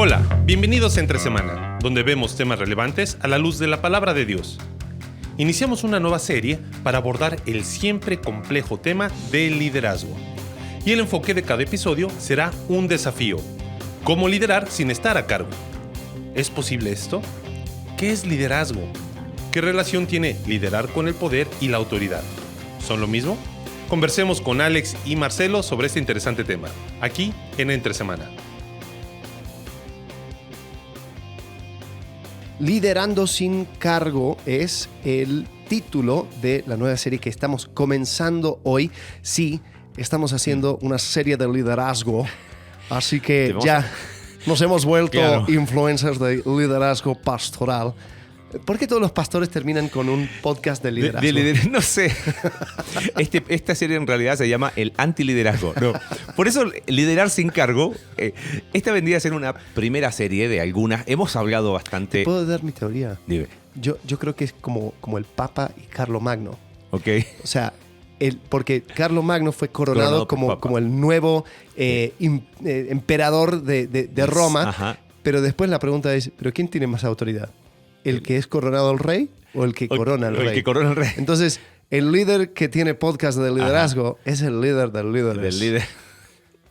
Hola, bienvenidos a Entre Semana, donde vemos temas relevantes a la luz de la palabra de Dios. Iniciamos una nueva serie para abordar el siempre complejo tema del liderazgo. Y el enfoque de cada episodio será un desafío. ¿Cómo liderar sin estar a cargo? ¿Es posible esto? ¿Qué es liderazgo? ¿Qué relación tiene liderar con el poder y la autoridad? ¿Son lo mismo? Conversemos con Alex y Marcelo sobre este interesante tema, aquí en Entre Semana. Liderando sin cargo es el título de la nueva serie que estamos comenzando hoy. Sí, estamos haciendo una serie de liderazgo, así que ya nos hemos vuelto influencers de liderazgo pastoral. ¿Por qué todos los pastores terminan con un podcast de liderazgo? No sé. Esta serie en realidad se llama El Antiliderazgo. No. Por eso, Liderar sin cargo. Esta vendría a ser una primera serie de algunas. Hemos hablado bastante. ¿Puedo dar mi teoría? Dime. Yo creo que es como el Papa y Carlomagno. Ok. O sea, porque Carlomagno fue coronado como el nuevo emperador de Roma. Ajá. Pero después la pregunta es, ¿pero quién tiene más autoridad? ¿El que es coronado el rey o el que corona al rey? El que corona al rey. Entonces, el líder que tiene podcast de liderazgo es el líder del líder. Del líder.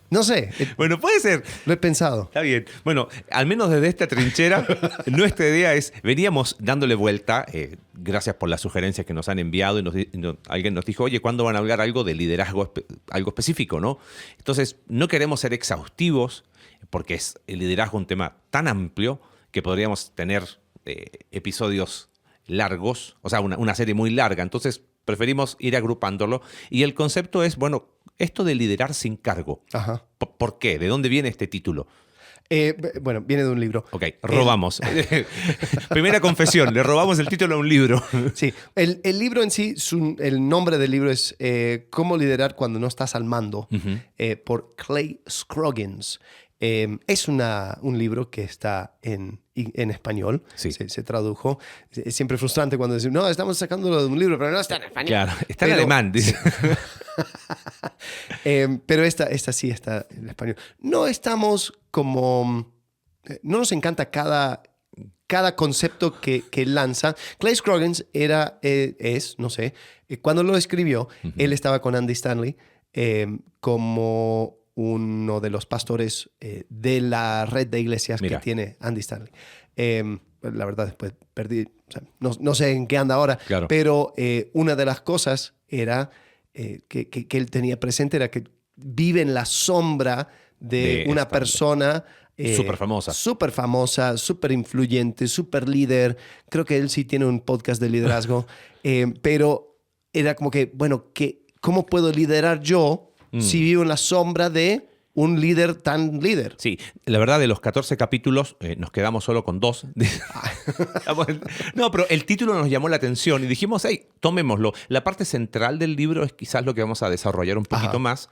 No sé. Bueno, puede ser. Lo he pensado. Está bien. Bueno, al menos desde esta trinchera, nuestra idea es, veníamos dándole vuelta, gracias por las sugerencias que nos han enviado y alguien nos dijo, oye, ¿cuándo van a hablar algo de liderazgo, algo específico, no? Entonces, no queremos ser exhaustivos, porque es el liderazgo un tema tan amplio que podríamos tener episodios largos, o sea, una serie muy larga. Entonces, preferimos ir agrupándolo. Y el concepto es, bueno, esto de liderar sin cargo. Ajá. ¿Por qué? ¿De dónde viene este título? Bueno, viene de un libro. Ok, robamos. Primera confesión, le robamos el título a un libro. Sí, el libro en sí, el nombre del libro es Cómo liderar cuando no estás al mando, por Clay Scroggins. Es un libro que está en español, sí. se tradujo. Es siempre frustrante cuando decimos, no, estamos sacándolo de un libro, pero no está en español. Claro, está en alemán, dice. Pero esta sí está en español. No estamos como... No nos encanta cada concepto que lanza. Clay Scroggins cuando lo escribió, él estaba con Andy Stanley como uno de los pastores de la red de iglesias que tiene Andy Stanley. La verdad, después perdí, o sea, no sé en qué anda ahora, claro. Pero una de las cosas era que él tenía presente era que vive en la sombra de una persona súper famosa, súper influyente, súper líder. Creo que él sí tiene un podcast de liderazgo, pero era como que, bueno, ¿cómo puedo liderar yo si vivo en la sombra de un líder tan líder? Sí, la verdad, de los 14 capítulos nos quedamos solo con 2. No, pero el título nos llamó la atención y dijimos, hey, tomémoslo. La parte central del libro es quizás lo que vamos a desarrollar un poquito más.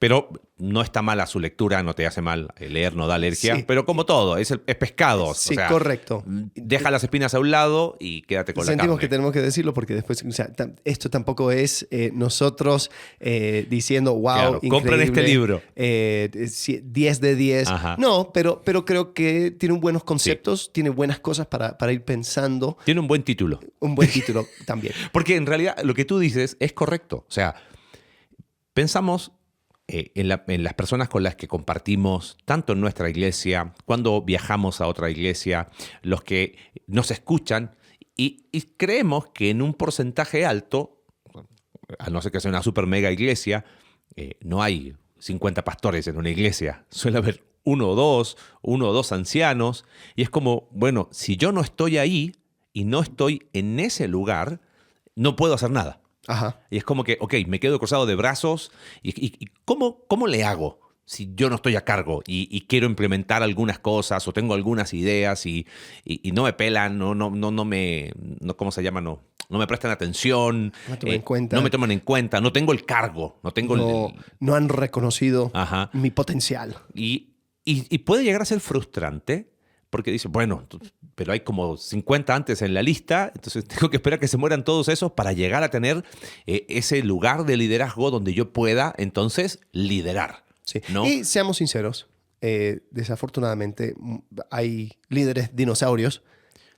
Pero no está mala su lectura, no te hace mal leer, no da alergia. Sí. Pero como todo, es pescado. Sí, o sea, correcto. Deja las espinas a un lado y quédate con la carne. Sentimos que tenemos que decirlo porque después, o sea, esto tampoco es nosotros diciendo, wow, claro, increíble. Compren este libro. 10 de 10. Ajá. No, pero creo que tiene buenos conceptos, tiene buenas cosas para ir pensando. Tiene un buen título. Un buen título también. Porque en realidad lo que tú dices es correcto. O sea, pensamos en las personas con las que compartimos, tanto en nuestra iglesia, cuando viajamos a otra iglesia, los que nos escuchan, y creemos que en un porcentaje alto, a no ser que sea una super mega iglesia, no hay 50 pastores en una iglesia, suele haber uno o dos ancianos, y es como, bueno, si yo no estoy ahí y no estoy en ese lugar, no puedo hacer nada. Ajá. Y es como que, ok, me quedo cruzado de brazos. ¿Y cómo le hago si yo no estoy a cargo y quiero implementar algunas cosas o tengo algunas ideas y no me pelan, ¿cómo se llama? No me prestan atención. No me toman en cuenta. No me toman en cuenta. No tengo el cargo. No han reconocido Ajá. mi potencial. Y puede llegar a ser frustrante porque dice, bueno, pero hay como 50 antes en la lista, entonces tengo que esperar que se mueran todos esos para llegar a tener ese lugar de liderazgo donde yo pueda entonces liderar. Sí. ¿No? Y seamos sinceros, desafortunadamente, hay líderes dinosaurios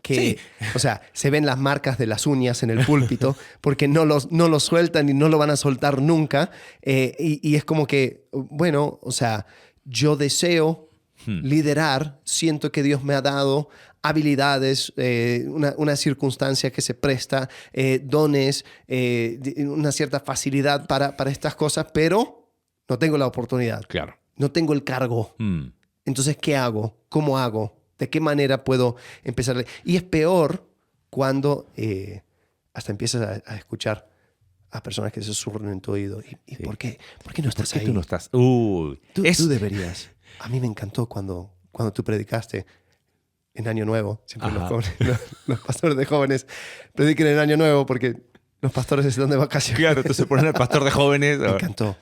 que, Sí. o sea, se ven las marcas de las uñas en el púlpito porque no los sueltan y no lo van a soltar nunca. Y es como que, bueno, o sea, yo deseo liderar, siento que Dios me ha dado habilidades, una circunstancia que se presta, dones, una cierta facilidad para estas cosas, pero no tengo la oportunidad. Claro. No tengo el cargo. Entonces, ¿qué hago? ¿Cómo hago? ¿De qué manera puedo empezar? Y es peor cuando hasta empiezas a escuchar a personas que se susurran en tu oído. ¿Y Sí. por qué no estás ¿Por qué ahí? tú no estás? Uy. Tú deberías. A mí me encantó cuando tú predicaste en Año Nuevo. Siempre Ajá. los pastores de jóvenes prediquen en Año Nuevo porque los pastores están de vacaciones. Claro, entonces ponen al pastor de jóvenes. Me encantó.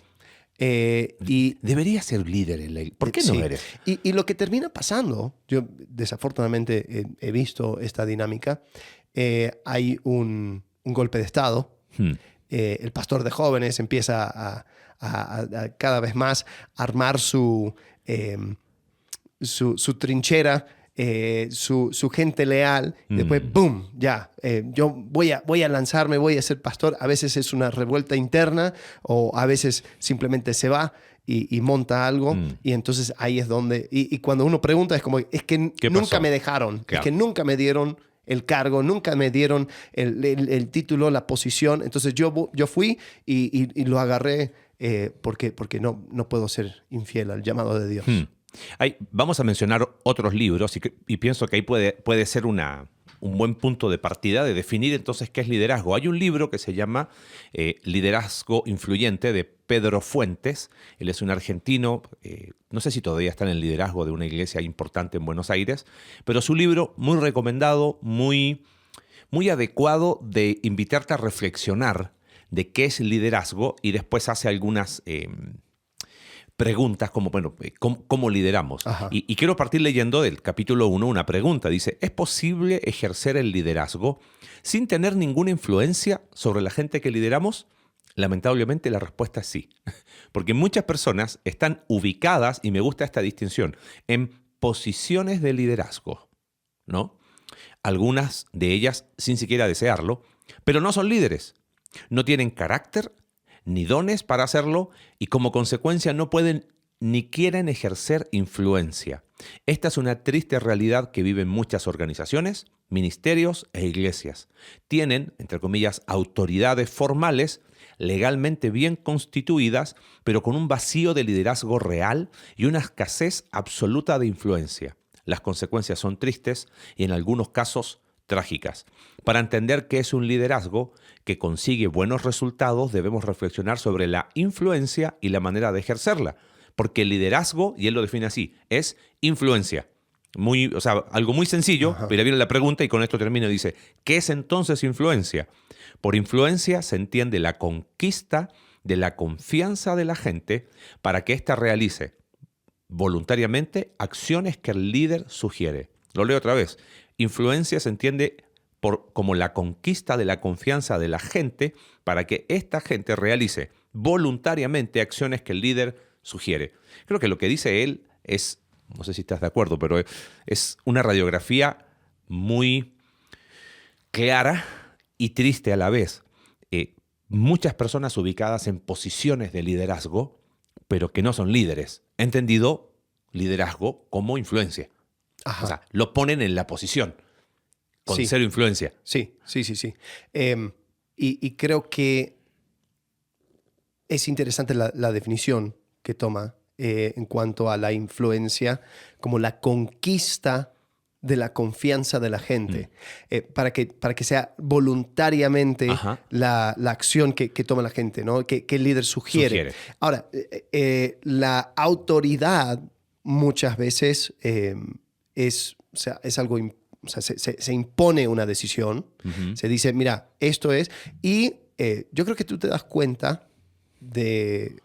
Y Debería ser líder en la iglesia. ¿Por qué no sí. eres? Y lo que termina pasando, yo desafortunadamente he visto esta dinámica, hay un golpe de Estado, el pastor de jóvenes empieza a cada vez más armar su trinchera, su gente leal, y después, ¡boom! Ya, yo voy a lanzarme, voy a ser pastor. A veces es una revuelta interna o a veces simplemente se va y monta algo. Y entonces ahí es donde... Y cuando uno pregunta es como, es que ¿Qué nunca pasó? me dejaron, Claro. es que nunca me dieron el cargo, nunca me dieron el título, la posición. Entonces yo fui y lo agarré porque no puedo ser infiel al llamado de Dios. Vamos a mencionar otros libros y pienso que ahí puede ser un buen punto de partida de definir entonces qué es liderazgo. Hay un libro que se llama Liderazgo Influyente de Pedro Fuentes. Él es un argentino, no sé si todavía está en el liderazgo de una iglesia importante en Buenos Aires, pero su libro muy recomendado, muy, muy adecuado de invitarte a reflexionar de qué es liderazgo y después hace algunas... preguntas como, bueno, ¿cómo lideramos? Ajá. Y quiero partir leyendo del capítulo 1 una pregunta. Dice, ¿es posible ejercer el liderazgo sin tener ninguna influencia sobre la gente que lideramos? Lamentablemente la respuesta es sí. Porque muchas personas están ubicadas, y me gusta esta distinción, en posiciones de liderazgo, ¿no? Algunas de ellas sin siquiera desearlo, pero no son líderes. No tienen carácter ni dones para hacerlo y como consecuencia no pueden ni quieren ejercer influencia. Esta es una triste realidad que viven muchas organizaciones, ministerios e iglesias. Tienen, entre comillas, autoridades formales, legalmente bien constituidas, pero con un vacío de liderazgo real y una escasez absoluta de influencia. Las consecuencias son tristes y en algunos casos trágicas. Para entender qué es un liderazgo que consigue buenos resultados, debemos reflexionar sobre la influencia y la manera de ejercerla. Porque el liderazgo, y él lo define así, es influencia. Algo muy sencillo, pero viene la pregunta y con esto termino. Dice, ¿qué es entonces influencia? Por influencia se entiende la conquista de la confianza de la gente para que ésta realice voluntariamente acciones que el líder sugiere. Lo leo otra vez. Influencia se entiende como la conquista de la confianza de la gente para que esta gente realice voluntariamente acciones que el líder sugiere. Creo que lo que dice él es, no sé si estás de acuerdo, pero es una radiografía muy clara y triste a la vez. Muchas personas ubicadas en posiciones de liderazgo, pero que no son líderes. Entendido liderazgo como influencia. Ajá. O sea, lo ponen en la posición, con Sí. cero influencia. Sí. Y creo que es interesante la definición que toma en cuanto a la influencia como la conquista de la confianza de la gente, para que sea voluntariamente Ajá. la acción que toma la gente, ¿no? Que el líder sugiere. Ahora, la autoridad muchas veces es algo, se impone una decisión, se dice, mira, esto es, y yo creo que tú te das cuenta de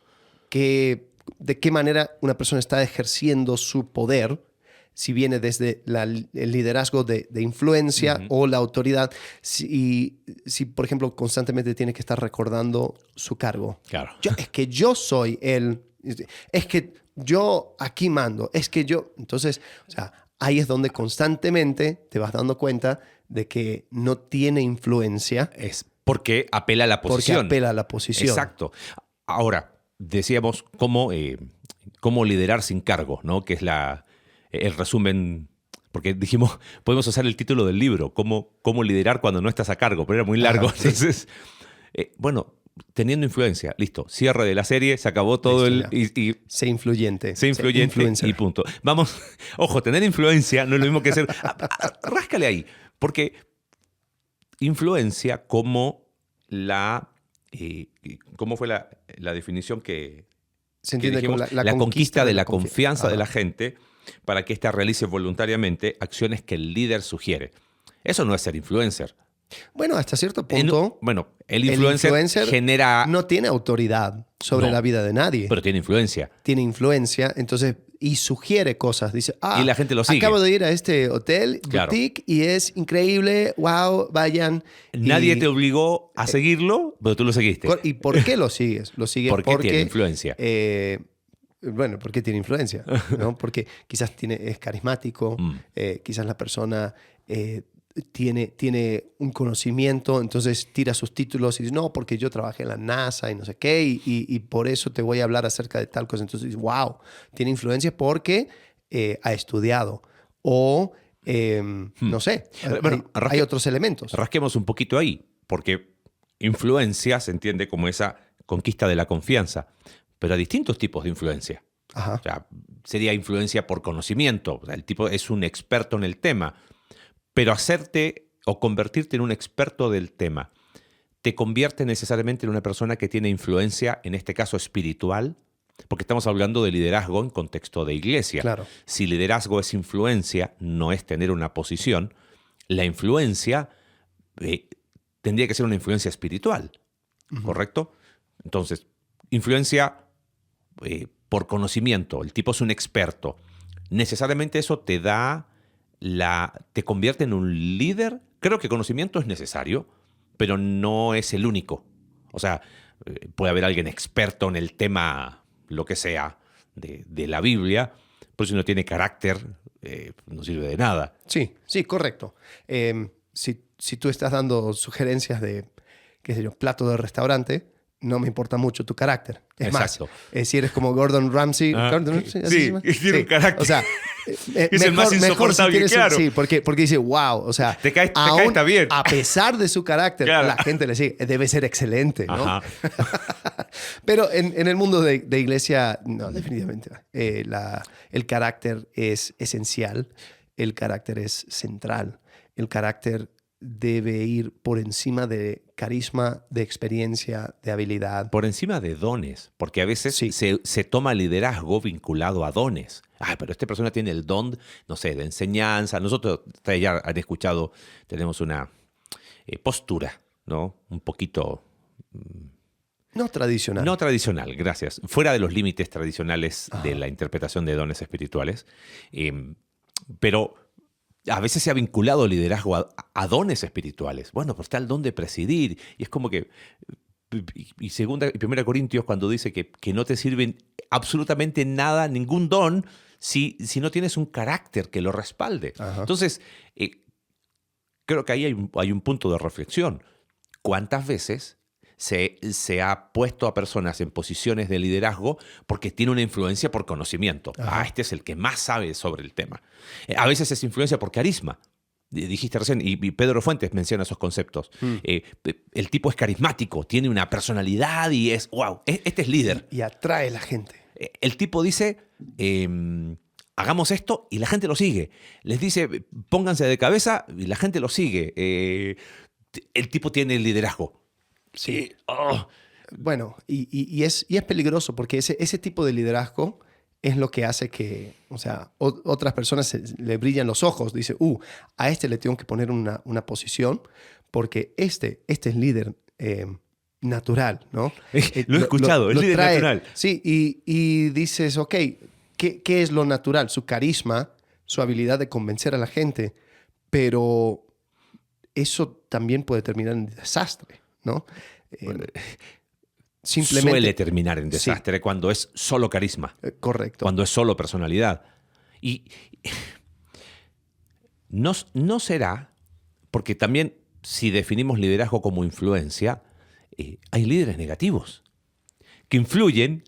qué manera una persona está ejerciendo su poder, si viene desde el liderazgo de influencia o la autoridad, si, por ejemplo, constantemente tiene que estar recordando su cargo. Claro. Es que yo soy es que yo aquí mando, es que yo... Entonces, o sea, ahí es donde constantemente te vas dando cuenta de que no tiene influencia. Es porque apela a la Porque posición. apela a la posición. Exacto. Ahora, decíamos cómo liderar sin cargo, ¿no? Que es el resumen, porque dijimos, podemos usar el título del libro, cómo liderar cuando no estás a cargo, pero era muy largo. Ajá, sí. Entonces, bueno, teniendo influencia, listo, cierre de la serie, se acabó todo Listo, y Sé influyente. sé influyente influencer. y punto. Vamos, ojo, tener influencia no es lo mismo que ser... Ráscale ahí, porque influencia como ¿cómo fue la definición que Se entiende como dijimos? La conquista de la confianza de la Ajá. gente para que ésta realice voluntariamente acciones que el líder sugiere. Eso no es ser influencer. Bueno, hasta cierto punto, El influencer genera... no tiene autoridad sobre No, la vida de nadie. pero tiene influencia. Tiene influencia, entonces, y sugiere cosas. Dice, Y la gente lo sigue. acabo de ir a este hotel, Claro. boutique, y es increíble, wow, vayan. Nadie Y- te obligó a seguirlo, pero tú lo seguiste. ¿Y por qué lo sigues? Lo sigues Porque porque tiene influencia. Bueno, porque tiene influencia, ¿no? Porque quizás es carismático, quizás la persona tiene un conocimiento, entonces tira sus títulos y dice, no, porque yo trabajé en la NASA y no sé qué, y por eso te voy a hablar acerca de tal cosa. Entonces dices, wow, tiene influencia porque ha estudiado. O, no sé, Bueno, hay otros elementos. Rasquemos un poquito ahí, porque influencia se entiende como esa conquista de la confianza, pero hay distintos tipos de influencia. Ajá. O sea, sería influencia por conocimiento. O sea, el tipo es un experto en el tema, pero hacerte o convertirte en un experto del tema te convierte necesariamente en una persona que tiene influencia, en este caso espiritual, porque estamos hablando de liderazgo en contexto de iglesia. Claro. Si liderazgo es influencia, no es tener una posición, la influencia tendría que ser una influencia espiritual, ¿correcto? Entonces, influencia por conocimiento, el tipo es un experto. Necesariamente eso te convierte en un líder. Creo que conocimiento es necesario, pero no es el único. O sea, puede haber alguien experto en el tema, lo que sea, de la Biblia, pero si no tiene carácter, no sirve de nada. Sí, sí, correcto. Si tú estás dando sugerencias de, qué sé yo, plato de restaurante, no me importa mucho tu carácter. Es Exacto. más, si eres como Gordon Ramsay. Gordon Ramsay, ¿así sí, se llama? tiene un carácter. O sea, Es el más insoportable, claro. Sí, porque dice, wow, o sea, Te cae está bien. a pesar de su carácter, Claro. la gente le sigue. Debe ser excelente, ¿no? Ajá. Pero en el mundo de iglesia, no, definitivamente. El carácter es esencial, el carácter es central, el carácter debe ir por encima de carisma, de experiencia, de habilidad. Por encima de dones, porque a veces Sí. se toma liderazgo vinculado a dones. Pero esta persona tiene el don, no sé, de enseñanza. Nosotros, ustedes ya han escuchado, tenemos una postura, ¿no? Un poquito... No tradicional. No tradicional, gracias. Fuera de los límites tradicionales de la interpretación de dones espirituales. Pero a veces se ha vinculado liderazgo a dones espirituales. Bueno, pues está el don de presidir. Y es como que... Y primera Corintios cuando dice que no te sirven absolutamente nada, ningún don, si no tienes un carácter que lo respalde. Ajá. Entonces, creo que ahí hay un punto de reflexión. ¿Cuántas veces se ha puesto a personas en posiciones de liderazgo porque tiene una influencia por conocimiento? Este es el que más sabe sobre el tema. A veces es influencia por carisma. Dijiste recién, y Pedro Fuentes menciona esos conceptos. El tipo es carismático, tiene una personalidad y es, wow, este es líder. Y atrae a la gente. El tipo dice, hagamos esto y la gente lo sigue. Les dice, pónganse de cabeza y la gente lo sigue. El tipo tiene liderazgo. Sí. Bueno, y es peligroso porque ese tipo de liderazgo es lo que hace que, o sea, otras personas le brillan los ojos. Dice, a este le tengo que poner una posición porque este es líder natural, ¿no? Lo he escuchado, es líder natural. Sí, y dices, ok, ¿qué es lo natural? Su carisma, su habilidad de convencer a la gente, pero eso también puede terminar en desastre, ¿no? simplemente... suele terminar en desastre cuando es solo carisma, Correcto. cuando es solo personalidad. Y no será, porque también si definimos liderazgo como influencia, hay líderes negativos que influyen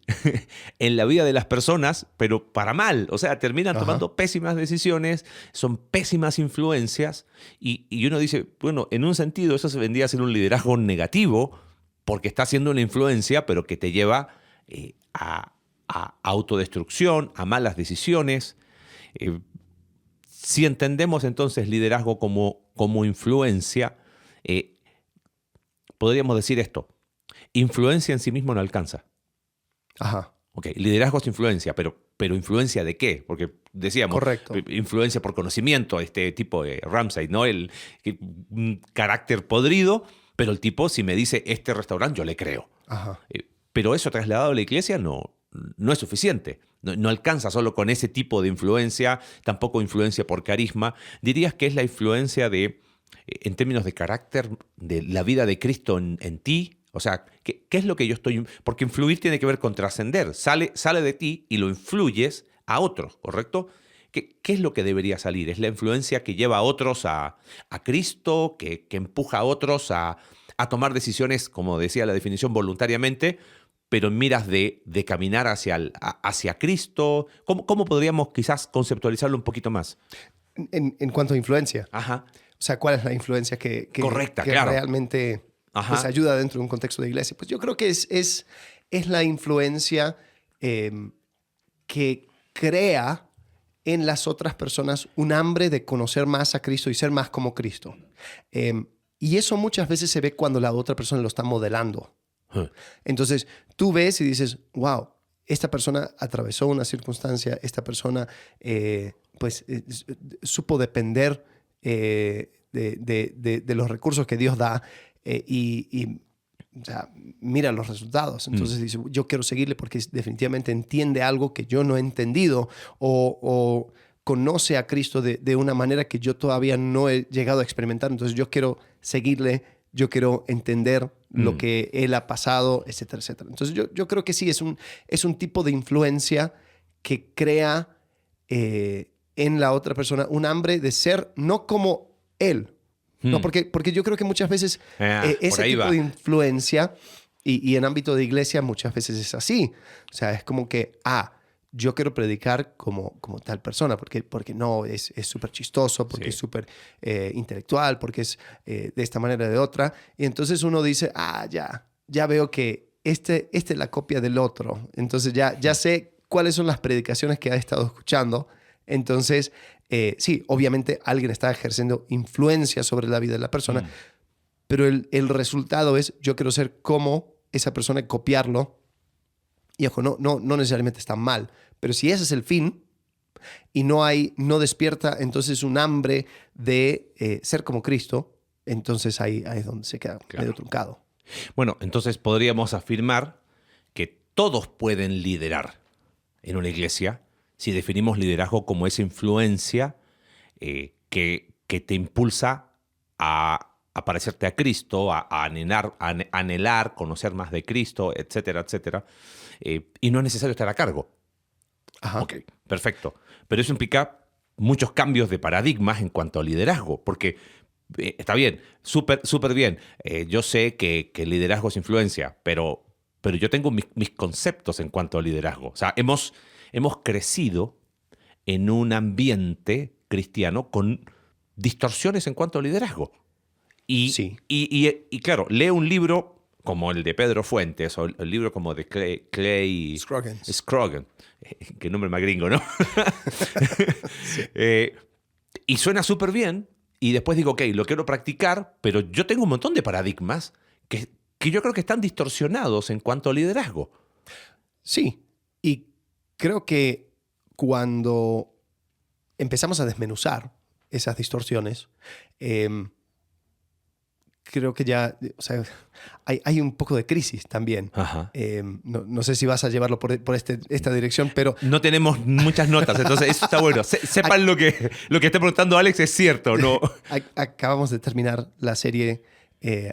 en la vida de las personas, pero para mal. O sea, terminan tomando pésimas decisiones, son pésimas influencias, y uno dice, bueno, en un sentido eso se vendría a ser un liderazgo negativo, porque está haciendo una influencia, pero que te lleva a autodestrucción, a malas decisiones. Si entendemos entonces liderazgo como influencia, podríamos decir esto: influencia en sí mismo no alcanza. Ajá. Ok, liderazgo es influencia, pero ¿influencia de qué? Porque decíamos, Correcto. Influencia por conocimiento, este tipo de Ramsay, ¿no? Un carácter podrido, pero el tipo, si me dice este restaurante, yo le creo. Ajá. Pero eso trasladado a la iglesia no es suficiente. No alcanza solo con ese tipo de influencia, tampoco influencia por carisma. ¿Dirías que es la influencia en términos de carácter, de la vida de Cristo en ti? O sea, ¿qué es lo que yo estoy...? Porque influir tiene que ver con trascender. Sale de ti y lo influyes a otros, ¿correcto? ¿Qué es lo que debería salir? ¿Es la influencia que lleva a otros a Cristo, que empuja a otros a tomar decisiones, como decía la definición, voluntariamente, pero en miras de caminar hacia Cristo? ¿Cómo podríamos quizás conceptualizarlo un poquito más? En cuanto a influencia. Ajá. O sea, ¿cuál es la influencia que Correcta, que claro. realmente pues, ayuda dentro de un contexto de iglesia? Pues yo creo que es la influencia que crea en las otras personas un hambre de conocer más a Cristo y ser más como Cristo. Y eso muchas veces se ve cuando la otra persona lo está modelando. Entonces, tú ves y dices, wow, esta persona atravesó una circunstancia, esta persona supo depender de los recursos que Dios da o sea, mira los resultados. Entonces dice, yo quiero seguirle porque definitivamente entiende algo que yo no he entendido o conoce a Cristo de una manera que yo todavía no he llegado a experimentar. Entonces yo quiero seguirle, yo quiero entender lo que él ha pasado, etcétera, etcétera. Entonces yo creo que sí, es un tipo de influencia que crea en la otra persona un hambre de ser no como él. No, porque yo creo que muchas veces ese tipo de influencia y en ámbito de iglesia muchas veces es así. O sea, es como que, yo quiero predicar como tal persona porque no, es súper chistoso, porque es súper intelectual, porque es de esta manera o de otra. Y entonces uno dice, ya veo que este es la copia del otro. Entonces ya sé cuáles son las predicaciones que ha estado escuchando. Entonces, sí, obviamente alguien está ejerciendo influencia sobre la vida de la persona, pero el resultado es, yo quiero ser como esa persona y copiarlo. Y ojo, no necesariamente está mal, pero si ese es el fin y no despierta entonces un hambre de ser como Cristo, entonces ahí es donde se queda medio truncado. Bueno, entonces podríamos afirmar que todos pueden liderar en una iglesia si definimos liderazgo como esa influencia que te impulsa a parecerte a Cristo, a anhelar, conocer más de Cristo, etcétera, etcétera. Y no es necesario estar a cargo. Ajá. Ok, perfecto. Pero eso implica muchos cambios de paradigmas en cuanto al liderazgo, porque está bien, súper bien. Yo sé que liderazgo es influencia, pero yo tengo mis conceptos en cuanto al liderazgo. O sea, hemos crecido en un ambiente cristiano con distorsiones en cuanto al liderazgo. Y claro, lee un libro como el de Pedro Fuentes o el libro como de Clay Scroggins. Qué nombre más gringo, ¿no? Sí. Y suena súper bien. Y después digo, ok, lo quiero practicar, pero yo tengo un montón de paradigmas que yo creo que están distorsionados en cuanto al liderazgo. Sí, y creo que cuando empezamos a desmenuzar esas distorsiones, creo que ya, o sea, hay un poco de crisis también. No sé si vas a llevarlo por esta dirección, pero... No tenemos muchas notas, entonces eso está bueno. Sepan lo que esté preguntando Alex es cierto, ¿no? Acabamos de terminar la serie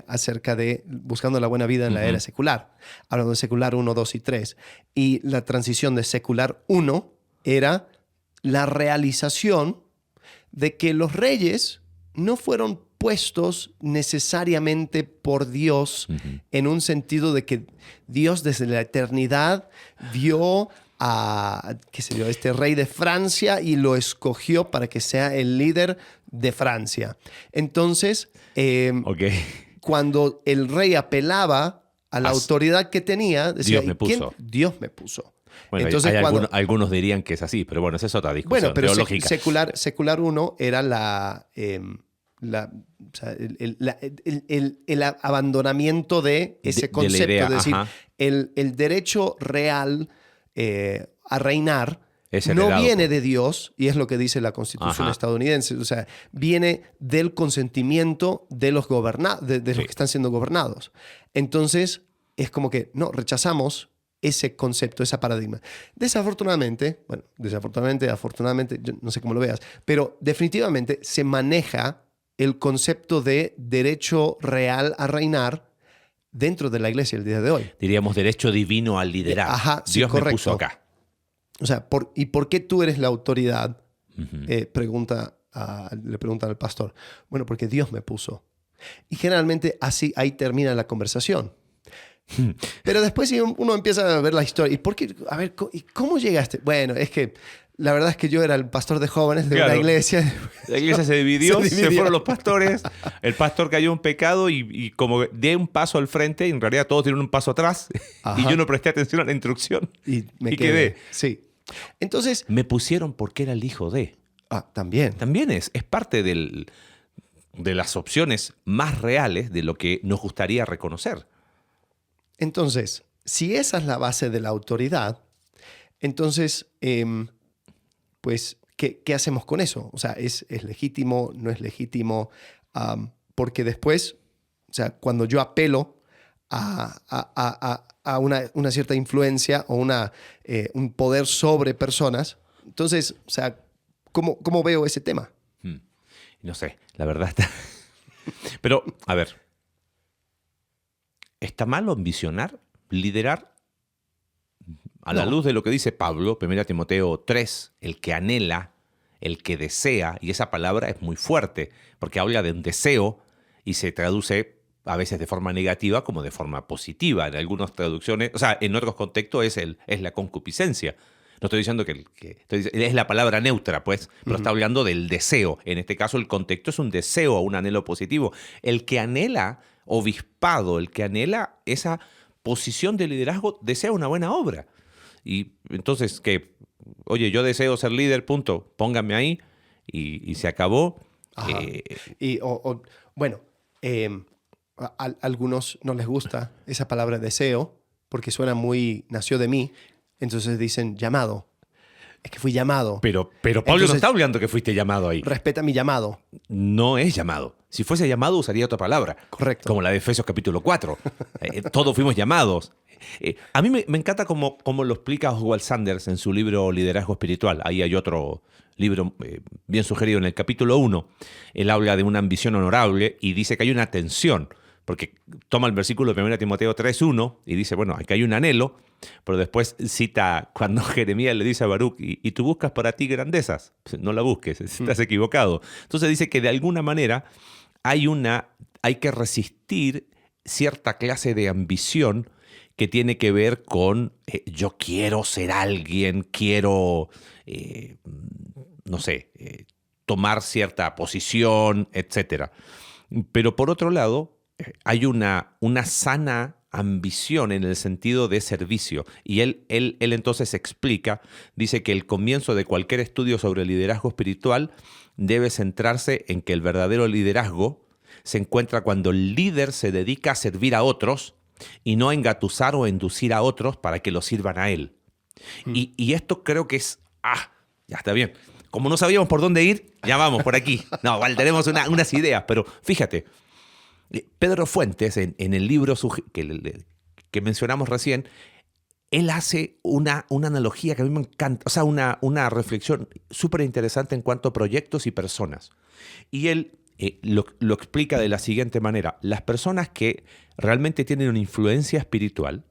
acerca de buscando la buena vida en la era secular, hablando de secular 1, 2 y 3. Y la transición de secular 1 era la realización de que los reyes no fueron puestos necesariamente por Dios en un sentido de que Dios desde la eternidad vio a, qué sé yo, este rey de Francia y lo escogió para que sea el líder de Francia. Entonces, cuando el rey apelaba a la autoridad que tenía, decía, Dios me puso. ¿quién? Dios me puso. Bueno, Entonces, algunos dirían que es así, pero bueno, esa es otra discusión bueno, pero teológica. secular 1 era el abandonamiento de ese concepto, de la idea, es decir, ajá. el derecho real a reinar Es no heredado viene por- de Dios, y es lo que dice la Constitución Ajá. estadounidense, o sea, viene del consentimiento de los de los que están siendo gobernados. Entonces, es como que, no, rechazamos ese concepto, ese paradigma. Desafortunadamente, afortunadamente, yo no sé cómo lo veas, pero definitivamente se maneja el concepto de derecho real a reinar dentro de la iglesia el día de hoy. Diríamos derecho divino al liderazgo. Ajá, sí, Dios me correcto. puso acá. O sea, ¿y por qué tú eres la autoridad? Le preguntan al pastor. Bueno, porque Dios me puso. Y generalmente ahí termina la conversación. Pero después si uno empieza a ver la historia. ¿Y por qué? A ver, ¿y cómo llegaste? Bueno, es que la verdad es que yo era el pastor de jóvenes de Claro. una iglesia. La iglesia se dividió, Se se dividió. fueron los pastores, el pastor cayó en pecado y como di un paso al frente, y en realidad todos dieron un paso atrás, Ajá. y yo no presté atención a la instrucción Y me y quedé. Sí. Entonces, Me pusieron porque era el hijo de. también. También es parte de las opciones más reales de lo que nos gustaría reconocer. Entonces, si esa es la base de la autoridad, entonces, pues, ¿qué hacemos con eso? O sea, ¿es legítimo? ¿No es legítimo? Porque después, o sea, cuando yo apelo a una cierta influencia o un poder sobre personas, entonces, o sea, ¿cómo veo ese tema? No sé, la verdad está... Pero, a ver, ¿está mal ambicionar, liderar? A la No. luz de lo que dice Pablo, 1 Timoteo 3, el que anhela, el que desea, y esa palabra es muy fuerte, porque habla de un deseo y se traduce a veces de forma negativa como de forma positiva. En algunas traducciones, o sea, en otros contextos es la concupiscencia. No estoy diciendo es la palabra neutra, pues, pero está hablando del deseo. En este caso, el contexto es un deseo, un anhelo positivo. El que anhela obispado, el que anhela esa posición de liderazgo, desea una buena obra. Y entonces, ¿qué? Oye, yo deseo ser líder, punto. Pónganme ahí y se acabó. Ajá. Bueno, a algunos no les gusta esa palabra deseo porque suena muy nació de mí. Entonces dicen llamado. Es que fui llamado. Pero Pablo Entonces, no está hablando que fuiste llamado ahí. Respeta mi llamado. No es llamado. Si fuese llamado, usaría otra palabra. Correcto. Como la de Efesios capítulo 4. Todos fuimos llamados. A mí me encanta cómo lo explica Oswald Sanders en su libro Liderazgo Espiritual. Ahí hay otro libro bien sugerido en el capítulo 1. Él habla de una ambición honorable y dice que hay una tensión. Porque toma el versículo de 1 Timoteo 3:1 y dice, bueno, aquí hay un anhelo, pero después cita cuando Jeremías le dice a Baruch, y tú buscas para ti grandezas, no la busques, estás equivocado. Entonces dice que de alguna manera hay que resistir cierta clase de ambición que tiene que ver con yo quiero ser alguien, quiero, no sé, tomar cierta posición, etc. Pero por otro lado, hay una sana ambición en el sentido de servicio. Y él entonces explica, dice que el comienzo de cualquier estudio sobre liderazgo espiritual debe centrarse en que el verdadero liderazgo se encuentra cuando el líder se dedica a servir a otros y no a engatusar o inducir a otros para que lo sirvan a él. Y esto creo que es... ya está bien. Como no sabíamos por dónde ir, ya vamos por aquí. No, igual tenemos unas ideas, pero fíjate, Pedro Fuentes, en el libro que mencionamos recién, él hace una analogía que a mí me encanta, o sea, una reflexión súper interesante en cuanto a proyectos y personas. Y él lo explica de la siguiente manera. Las personas que realmente tienen una influencia espiritual,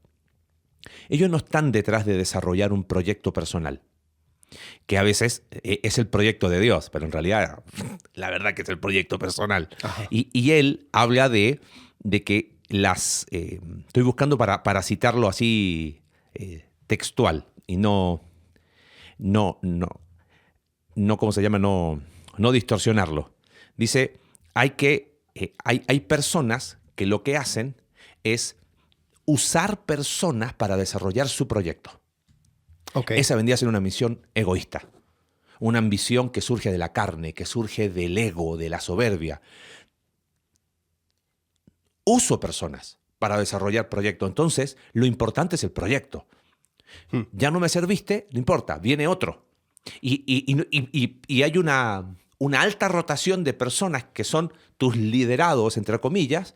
ellos no están detrás de desarrollar un proyecto personal, que a veces es el proyecto de Dios, pero en realidad la verdad que es el proyecto personal. Y él habla de que estoy buscando para citarlo así textual y no ¿cómo se llama? No distorsionarlo. Dice, hay personas que lo que hacen es usar personas para desarrollar su proyecto. Okay. Esa vendría a ser una misión egoísta, una ambición que surge de la carne, que surge del ego, de la soberbia. Uso personas para desarrollar proyectos. Entonces, lo importante es el proyecto. Ya no me serviste, no importa, viene otro. Y hay una alta rotación de personas que son tus liderados, entre comillas,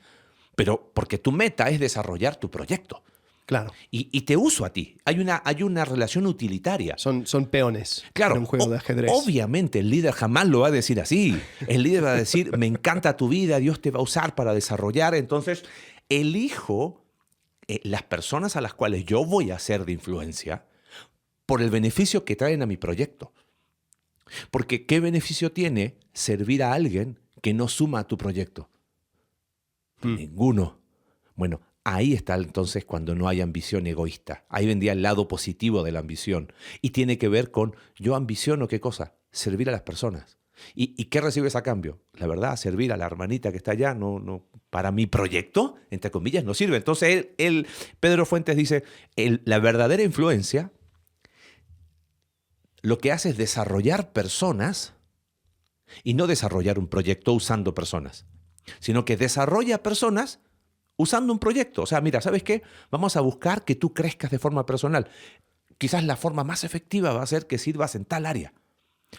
pero porque tu meta es desarrollar tu proyecto. Claro. Y te uso a ti. Hay una relación utilitaria. Son peones, claro, en un juego de ajedrez. Obviamente el líder jamás lo va a decir así. El líder va a decir, me encanta tu vida, Dios te va a usar para desarrollar. Entonces, elijo las personas a las cuales yo voy a ser de influencia por el beneficio que traen a mi proyecto. Porque ¿qué beneficio tiene servir a alguien que no suma a tu proyecto? Ninguno. Bueno, ahí está entonces cuando no hay ambición egoísta. Ahí vendría el lado positivo de la ambición. Y tiene que ver con, yo ambiciono, ¿qué cosa? Servir a las personas. ¿Y qué recibes a cambio? La verdad, servir a la hermanita que está allá, no, para mi proyecto, entre comillas, no sirve. Entonces, Pedro Fuentes dice, la verdadera influencia lo que hace es desarrollar personas y no desarrollar un proyecto usando personas, sino que desarrolla personas usando un proyecto. O sea, mira, ¿sabes qué? Vamos a buscar que tú crezcas de forma personal. Quizás la forma más efectiva va a ser que sirvas en tal área.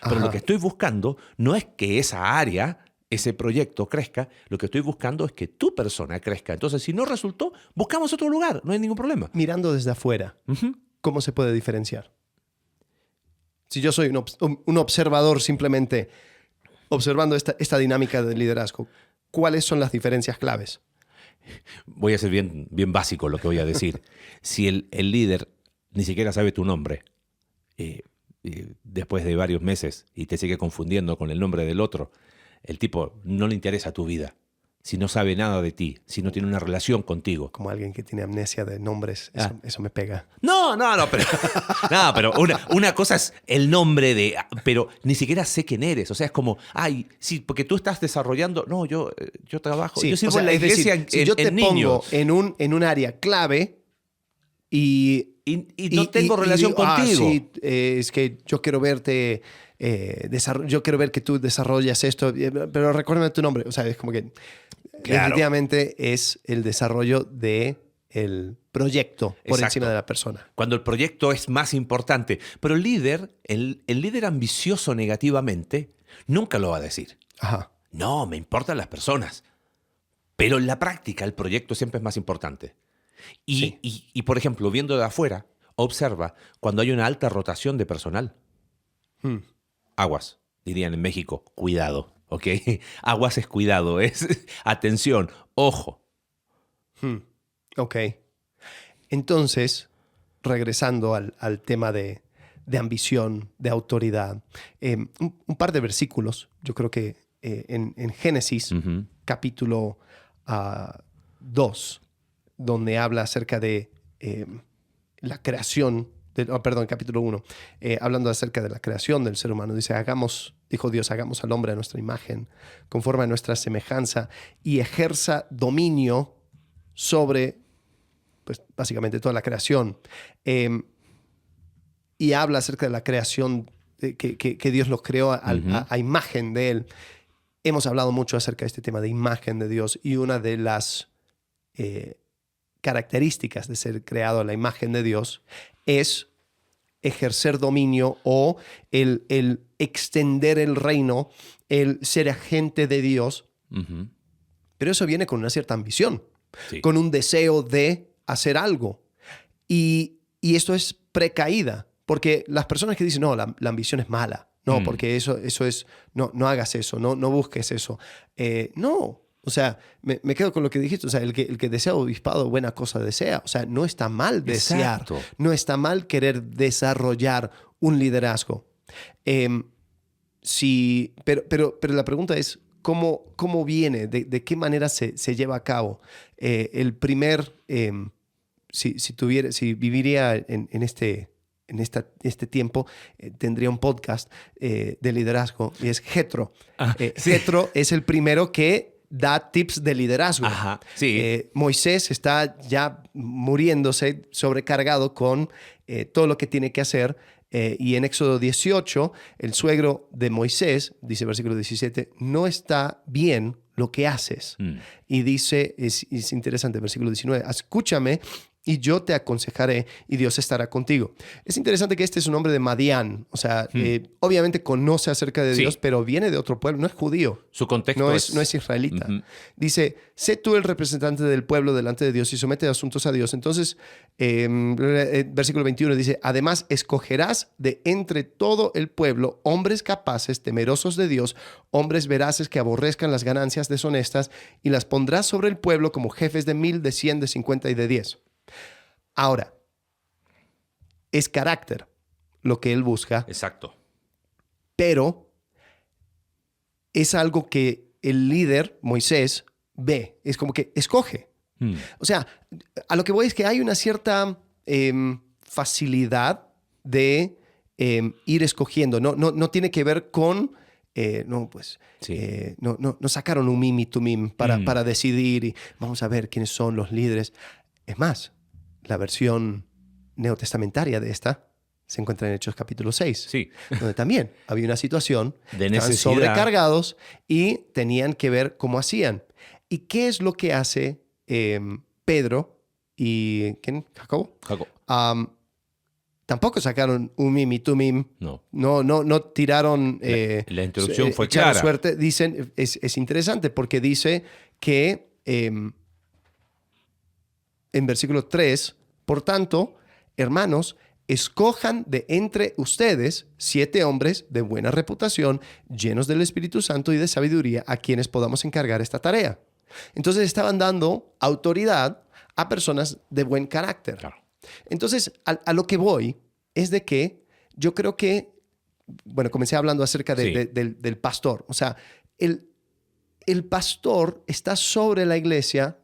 Pero lo que estoy buscando no es que esa área, ese proyecto crezca. Lo que estoy buscando es que tu persona crezca. Entonces, si no resultó, buscamos otro lugar. No hay ningún problema. Mirando desde afuera, ¿cómo se puede diferenciar? Si yo soy un observador simplemente observando esta dinámica de liderazgo, ¿cuáles son las diferencias claves? Voy a ser bien básico lo que voy a decir. Si el líder ni siquiera sabe tu nombre, después de varios meses y te sigue confundiendo con el nombre del otro, el tipo no le interesa tu vida. Si no sabe nada de ti, si no tiene una relación contigo. Como alguien que tiene amnesia de nombres, eso me pega. No, pero una cosa es el nombre pero ni siquiera sé quién eres. O sea, es como, sí, porque tú estás desarrollando. No, yo trabajo. Sí, yo sirvo en la iglesia si yo te niños. pongo en un área clave y no tengo relación contigo. Sí, es que yo quiero verte, yo quiero ver que tú desarrollas esto, pero recuérdame tu nombre. O sea, es como que definitivamente es el desarrollo del proyecto por encima de la persona. Cuando el proyecto es más importante. Pero el líder ambicioso negativamente nunca lo va a decir. No, me importan las personas. Pero en la práctica el proyecto siempre es más importante. Y, por ejemplo, viendo de afuera, observa cuando hay una alta rotación de personal. Aguas, dirían en México, cuidado, ¿ok? Aguas es cuidado, es atención, ojo. Ok. Entonces, regresando al tema de ambición, de autoridad, un par de versículos, yo creo que en Génesis, capítulo 2, donde habla acerca de la creación, capítulo 1, hablando acerca de la creación del ser humano. Dice, dijo Dios, hagamos al hombre a nuestra imagen, conforme a nuestra semejanza, y ejerza dominio sobre, pues, básicamente toda la creación. Y habla acerca de la creación, que Dios los creó a imagen de Él. Hemos hablado mucho acerca de este tema de imagen de Dios, y una de las características de ser creado a la imagen de Dios es ejercer dominio o el extender el reino, el ser agente de Dios. Pero eso viene con una cierta ambición, con un deseo de hacer algo. Y esto es precaída, porque las personas que dicen, no, la ambición es mala, No, porque eso es, no hagas eso, no busques eso. No, o sea, me quedo con lo que dijiste, o sea, el que desea obispado, buena cosa desea. O sea, no está mal desear, Exacto. no está mal querer desarrollar un liderazgo. Pero la pregunta es, ¿cómo viene? ¿De qué manera se lleva a cabo? El primer, si viviría en este tiempo, tendría un podcast de liderazgo y es Jethro. Sí. Jethro es el primero que da tips de liderazgo. Ajá, sí. Moisés está ya muriéndose, sobrecargado con todo lo que tiene que hacer. Y en Éxodo 18, el suegro de Moisés, dice versículo 17, no está bien lo que haces. Y dice, es interesante, versículo 19, escúchame y yo te aconsejaré y Dios estará contigo. Es interesante que este es un hombre de Madián, o sea, obviamente conoce acerca de Dios, pero viene de otro pueblo, no es judío. Su contexto no es israelita. Dice, sé tú el representante del pueblo delante de Dios y somete asuntos a Dios. Entonces, versículo 21 dice, además escogerás de entre todo el pueblo hombres capaces, temerosos de Dios, hombres veraces que aborrezcan las ganancias deshonestas y las pondrás sobre el pueblo como jefes de 1000, de 100, de 50 y de 10. Ahora, es carácter lo que él busca. Exacto. Pero es algo que el líder, Moisés, ve. Es como que escoge. O sea, a lo que voy es que hay una cierta facilidad de ir escogiendo. No tiene que ver con... no sacaron un mim y tumim para decidir y vamos a ver quiénes son los líderes. Es más, la versión neotestamentaria de esta se encuentra en Hechos capítulo 6, Sí. donde también había una situación, De estaban necesidad. sobrecargados y tenían que ver cómo hacían. ¿Y qué es lo que hace Pedro y ¿quién? ¿Jacobo? Tampoco sacaron un mim y tumim. No tiraron... La introducción fue echaron clara. suerte. Dicen, es interesante porque dice que en versículo 3, por tanto, hermanos, escojan de entre ustedes 7 hombres de buena reputación, llenos del Espíritu Santo y de sabiduría, a quienes podamos encargar esta tarea. Entonces estaban dando autoridad a personas de buen carácter. Claro. Entonces, a lo que voy es de que yo creo que, bueno, comencé hablando acerca del pastor. O sea, el pastor está sobre la iglesia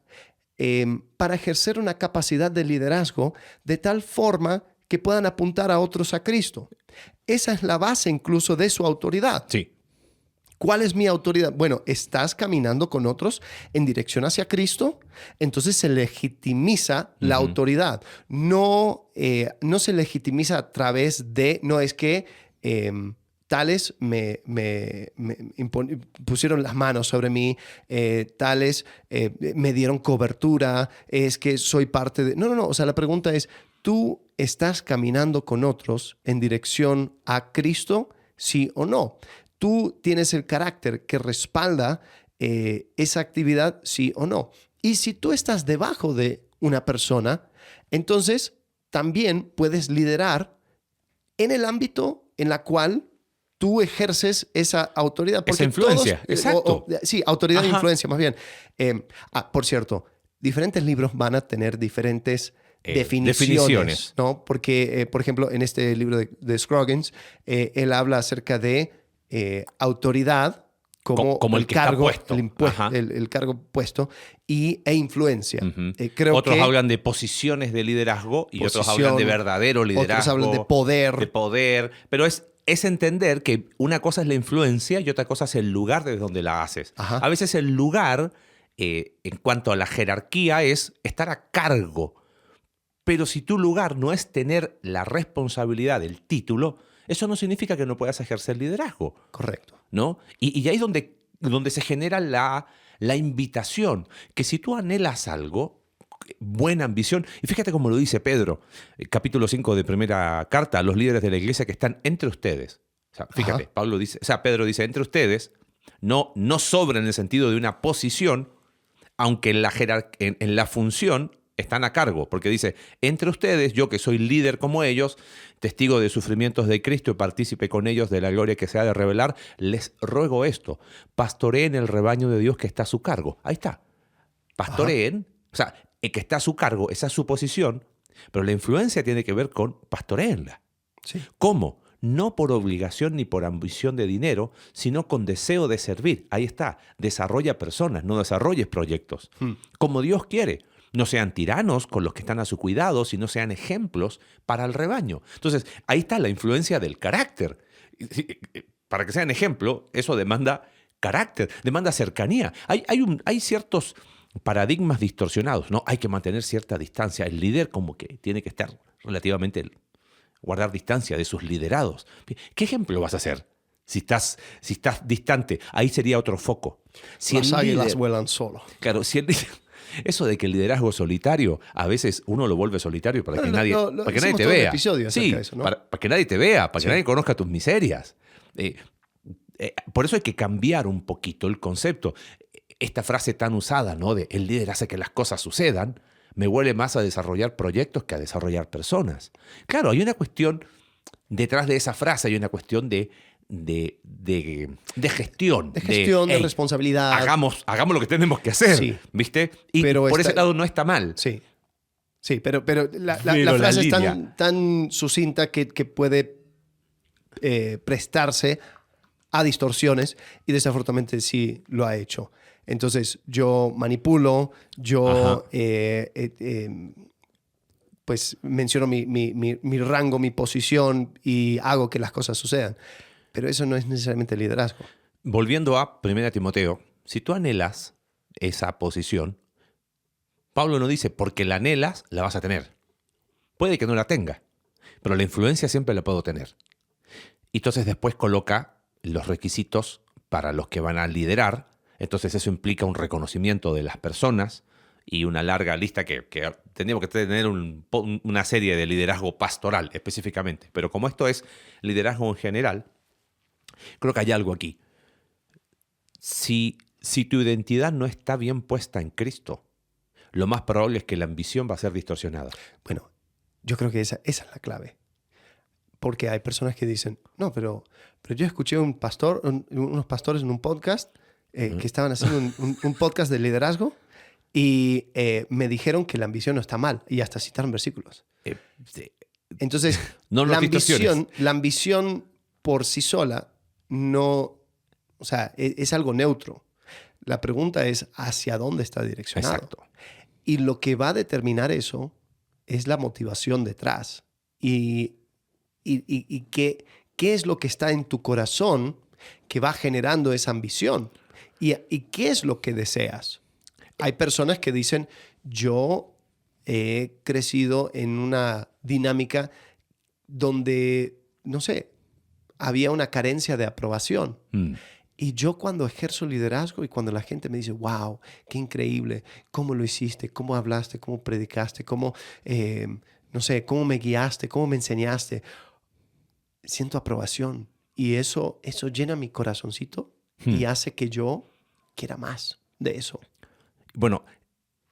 para ejercer una capacidad de liderazgo de tal forma que puedan apuntar a otros a Cristo. Esa es la base incluso de su autoridad. Sí. ¿Cuál es mi autoridad? Bueno, ¿estás caminando con otros en dirección hacia Cristo? Entonces se legitimiza la autoridad. No se legitimiza a través de, no es que tales me pusieron las manos sobre mí, tales me dieron cobertura, es que soy parte de... No. O sea, la pregunta es, ¿tú estás caminando con otros en dirección a Cristo? ¿Sí o no? ¿Tú tienes el carácter que respalda esa actividad? ¿Sí o no? Y si tú estás debajo de una persona, entonces también puedes liderar en el ámbito en la cual tú ejerces esa autoridad. Esa influencia, exacto. Sí, autoridad e Ajá. influencia más bien. Por cierto, diferentes libros van a tener diferentes definiciones, ¿no? Porque, por ejemplo, en este libro de Scroggins, él habla acerca de autoridad como el que está cargo, puesto. el cargo puesto e influencia. Creo Otros que hablan de posiciones de liderazgo y otros posición, hablan de verdadero liderazgo. otros hablan de poder. De poder. Pero es entender que una cosa es la influencia y otra cosa es el lugar desde donde la haces. Ajá. A veces el lugar, en cuanto a la jerarquía, es estar a cargo. Pero si tu lugar no es tener la responsabilidad del título, eso no significa que no puedas ejercer liderazgo. Correcto. ¿No? Y ahí es donde se genera la invitación, que si tú anhelas algo, buena ambición, y fíjate cómo lo dice Pedro, capítulo 5 de primera carta a los líderes de la iglesia que están entre ustedes. O sea, fíjate, Pedro dice, entre ustedes, no sobra en el sentido de una posición, aunque en la función están a cargo, porque dice, entre ustedes, yo que soy líder como ellos, testigo de sufrimientos de Cristo y partícipe con ellos de la gloria que se ha de revelar, les ruego esto, pastoreen el rebaño de Dios que está a su cargo. Ahí está, pastoreen, o sea, el que está a su cargo, esa es su posición, pero la influencia tiene que ver con pastoreenla. Sí. ¿Cómo? No por obligación ni por ambición de dinero, sino con deseo de servir. Ahí está, desarrolla personas, no desarrolles proyectos. Como Dios quiere. No sean tiranos con los que están a su cuidado, sino sean ejemplos para el rebaño. Entonces, ahí está la influencia del carácter. Para que sean ejemplo, eso demanda carácter, demanda cercanía. Hay ciertos paradigmas distorsionados, ¿no? Hay que mantener cierta distancia. El líder como que tiene que estar relativamente, guardar distancia de sus liderados. ¿Qué ejemplo vas a hacer? Si estás distante, ahí sería otro foco. Si Las águilas vuelan solo. Claro, eso de que el liderazgo es solitario, a veces uno lo vuelve solitario para que nadie te vea. Sí, de eso, ¿no? para que nadie te vea, para que nadie conozca tus miserias. Por eso hay que cambiar un poquito el concepto. Esta frase tan usada, ¿no? De el líder hace que las cosas sucedan, me huele más a desarrollar proyectos que a desarrollar personas. Claro, hay una cuestión, detrás de esa frase hay una cuestión de gestión. De gestión, de responsabilidad. Hagamos lo que tenemos que hacer, sí. ¿Viste? Y pero por ese lado no está mal. Sí, sí, pero la frase es tan sucinta que puede prestarse a distorsiones y desafortunadamente sí lo ha hecho. Entonces yo manipulo, yo pues menciono mi rango, mi posición y hago que las cosas sucedan. Pero eso no es necesariamente liderazgo. Volviendo a 1 Timoteo, si tú anhelas esa posición, Pablo no dice porque la anhelas, la vas a tener. Puede que no la tenga, pero la influencia siempre la puedo tener. Y entonces después coloca los requisitos para los que van a liderar. Entonces eso implica un reconocimiento de las personas y una larga lista que tendríamos que tener una serie de liderazgo pastoral específicamente. Pero como esto es liderazgo en general, creo que hay algo aquí. Si tu identidad no está bien puesta en Cristo, lo más probable es que la ambición va a ser distorsionada. Bueno, yo creo que esa es la clave. Porque hay personas que dicen, no, pero yo escuché unos pastores en un podcast que estaban haciendo un podcast de liderazgo y me dijeron que la ambición no está mal y hasta citaron versículos. Entonces, no la ambición por sí sola no, o sea, es algo neutro. La pregunta es hacia dónde está direccionado. Exacto. Y lo que va a determinar eso es la motivación detrás. Y qué es lo que está en tu corazón que va generando esa ambición. Y qué es lo que deseas. Hay personas que dicen, yo he crecido en una dinámica donde, no sé, había una carencia de aprobación. Y yo cuando ejerzo liderazgo y cuando la gente me dice, wow, qué increíble, cómo lo hiciste, cómo hablaste, cómo predicaste, cómo, no sé, cómo me guiaste, cómo me enseñaste, siento aprobación. Y eso llena mi corazoncito y hace que yo quiera más de eso. Bueno,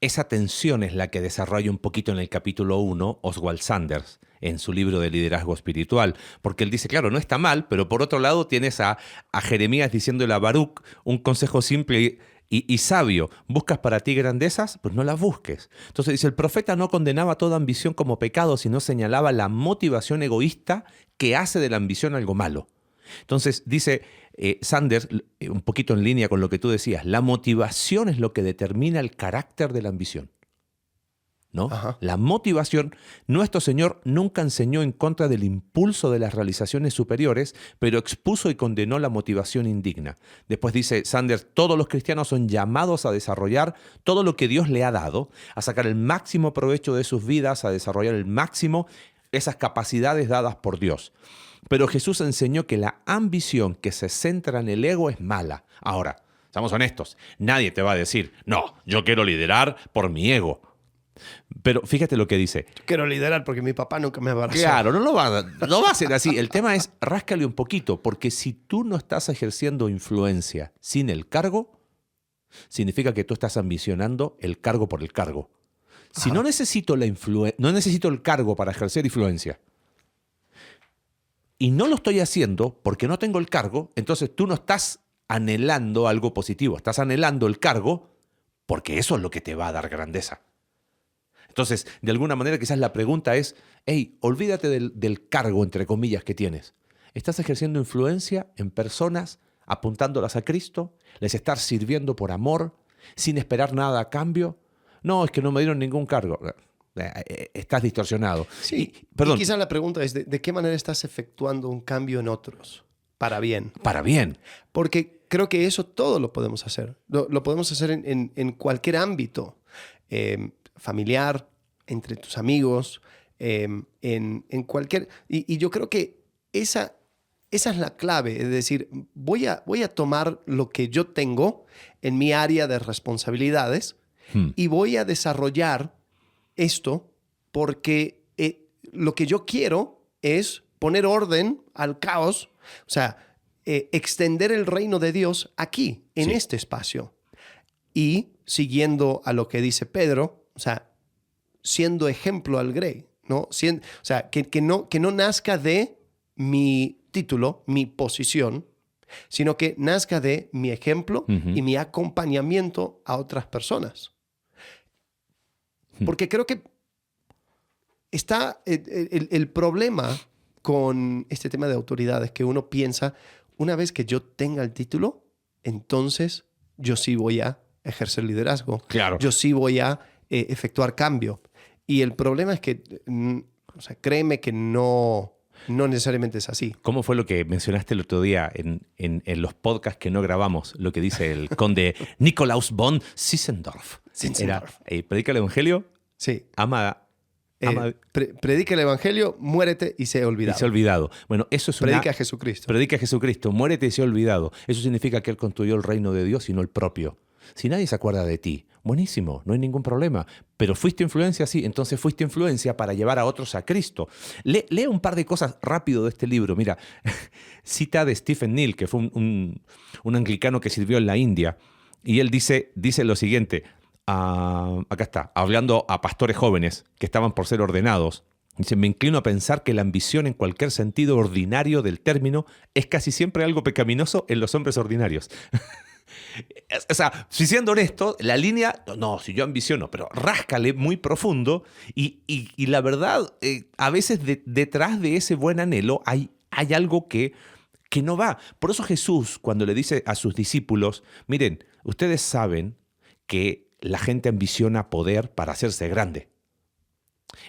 esa tensión es la que desarrolla un poquito en el capítulo 1 Oswald Sanders en su libro de liderazgo espiritual, porque él dice, claro, no está mal, pero por otro lado tienes a Jeremías diciéndole a Baruch un consejo simple y sabio. ¿Buscas para ti grandezas? Pues no las busques. Entonces dice, el profeta no condenaba toda ambición como pecado, sino señalaba la motivación egoísta que hace de la ambición algo malo. Entonces dice Sanders, un poquito en línea con lo que tú decías, la motivación es lo que determina el carácter de la ambición, ¿no? Ajá. La motivación, nuestro Señor nunca enseñó en contra del impulso de las realizaciones superiores, pero expuso y condenó la motivación indigna. Después dice Sanders, todos los cristianos son llamados a desarrollar todo lo que Dios le ha dado, a sacar el máximo provecho de sus vidas, a desarrollar el máximo esas capacidades dadas por Dios. Pero Jesús enseñó que la ambición que se centra en el ego es mala. Ahora, seamos honestos, nadie te va a decir, no, yo quiero liderar por mi ego. Pero fíjate lo que dice. Yo quiero liderar porque mi papá nunca me abrazó. Claro, no va a ser así. El tema es, ráscale un poquito, porque si tú no estás ejerciendo influencia sin el cargo, significa que tú estás ambicionando el cargo por el cargo. Si no necesito no necesito el cargo para ejercer influencia, y no lo estoy haciendo porque no tengo el cargo, entonces tú no estás anhelando algo positivo, estás anhelando el cargo porque eso es lo que te va a dar grandeza. Entonces, de alguna manera quizás la pregunta es, hey, olvídate del cargo, entre comillas, que tienes. ¿Estás ejerciendo influencia en personas, apuntándolas a Cristo? ¿Les estás sirviendo por amor, sin esperar nada a cambio? No, es que no me dieron ningún cargo. Estás distorsionado. Sí, Perdón. y quizás la pregunta es, ¿de qué manera estás efectuando un cambio en otros? Para bien. Para bien. Porque creo que eso todo lo podemos hacer. Lo podemos hacer en cualquier ámbito. Familiar, entre tus amigos, en cualquier... Y yo creo que esa es la clave. Es decir, voy a tomar lo que yo tengo en mi área de responsabilidades y voy a desarrollar esto porque lo que yo quiero es poner orden al caos, o sea, extender el reino de Dios aquí, en este espacio. Y siguiendo a lo que dice Pedro, o sea, siendo ejemplo al Grey, ¿no? O sea, que no nazca de mi título, mi posición, sino que nazca de mi ejemplo y mi acompañamiento a otras personas. Porque creo que está el problema con este tema de autoridades, que uno piensa, una vez que yo tenga el título, entonces yo sí voy a ejercer liderazgo. Claro. Yo sí voy a efectuar cambio. Y el problema es que, o sea, créeme que no necesariamente es así. ¿Cómo fue lo que mencionaste el otro día en los podcasts que no grabamos? Lo que dice el conde Nikolaus von Zinzendorf. Zinzendorf. Predica el evangelio, Sí. Predica el evangelio, muérete y sé olvidado. y se ha olvidado. Bueno, eso es Predica a Jesucristo. Predica a Jesucristo, muérete y se ha olvidado. Eso significa que Él construyó el reino de Dios y no el propio. Si nadie se acuerda de ti, buenísimo, no hay ningún problema. Pero fuiste influencia, sí, entonces fuiste influencia para llevar a otros a Cristo. Lee un par de cosas rápido de este libro. Mira, cita de Stephen Neal, que fue un anglicano que sirvió en la India, y él dice lo siguiente, acá está, hablando a pastores jóvenes que estaban por ser ordenados. Dice, me inclino a pensar que la ambición en cualquier sentido ordinario del término es casi siempre algo pecaminoso en los hombres ordinarios. O sea, si siendo honesto, la línea, no, si yo ambiciono, pero ráscale muy profundo y la verdad, a veces detrás de ese buen anhelo hay algo que no va. Por eso Jesús, cuando le dice a sus discípulos, miren, ustedes saben que la gente ambiciona poder para hacerse grande.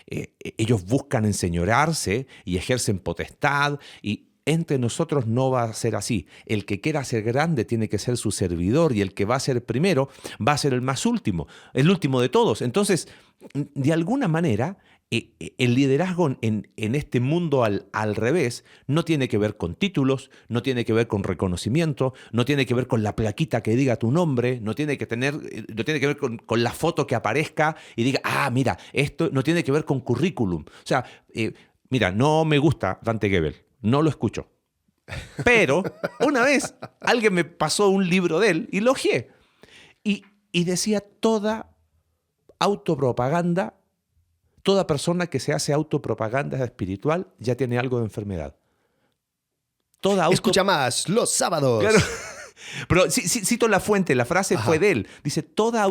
Ellos buscan enseñorearse y ejercen potestad y entre nosotros no va a ser así. El que quiera ser grande tiene que ser su servidor y el que va a ser primero va a ser el más último, el último de todos. Entonces, de alguna manera, el liderazgo en este mundo al revés no tiene que ver con títulos, no tiene que ver con reconocimiento, no tiene que ver con la plaquita que diga tu nombre, no tiene que ver con la foto que aparezca y diga, mira, esto no tiene que ver con currículum. O sea, mira, no me gusta Dante Gebel. No lo escucho. Pero una vez alguien me pasó un libro de él y lo hojeé. Y decía, toda autopropaganda, toda persona que se hace autopropaganda espiritual ya tiene algo de enfermedad. Escucha más los sábados. Claro. Pero cito la fuente, la frase fue de él. Dice, toda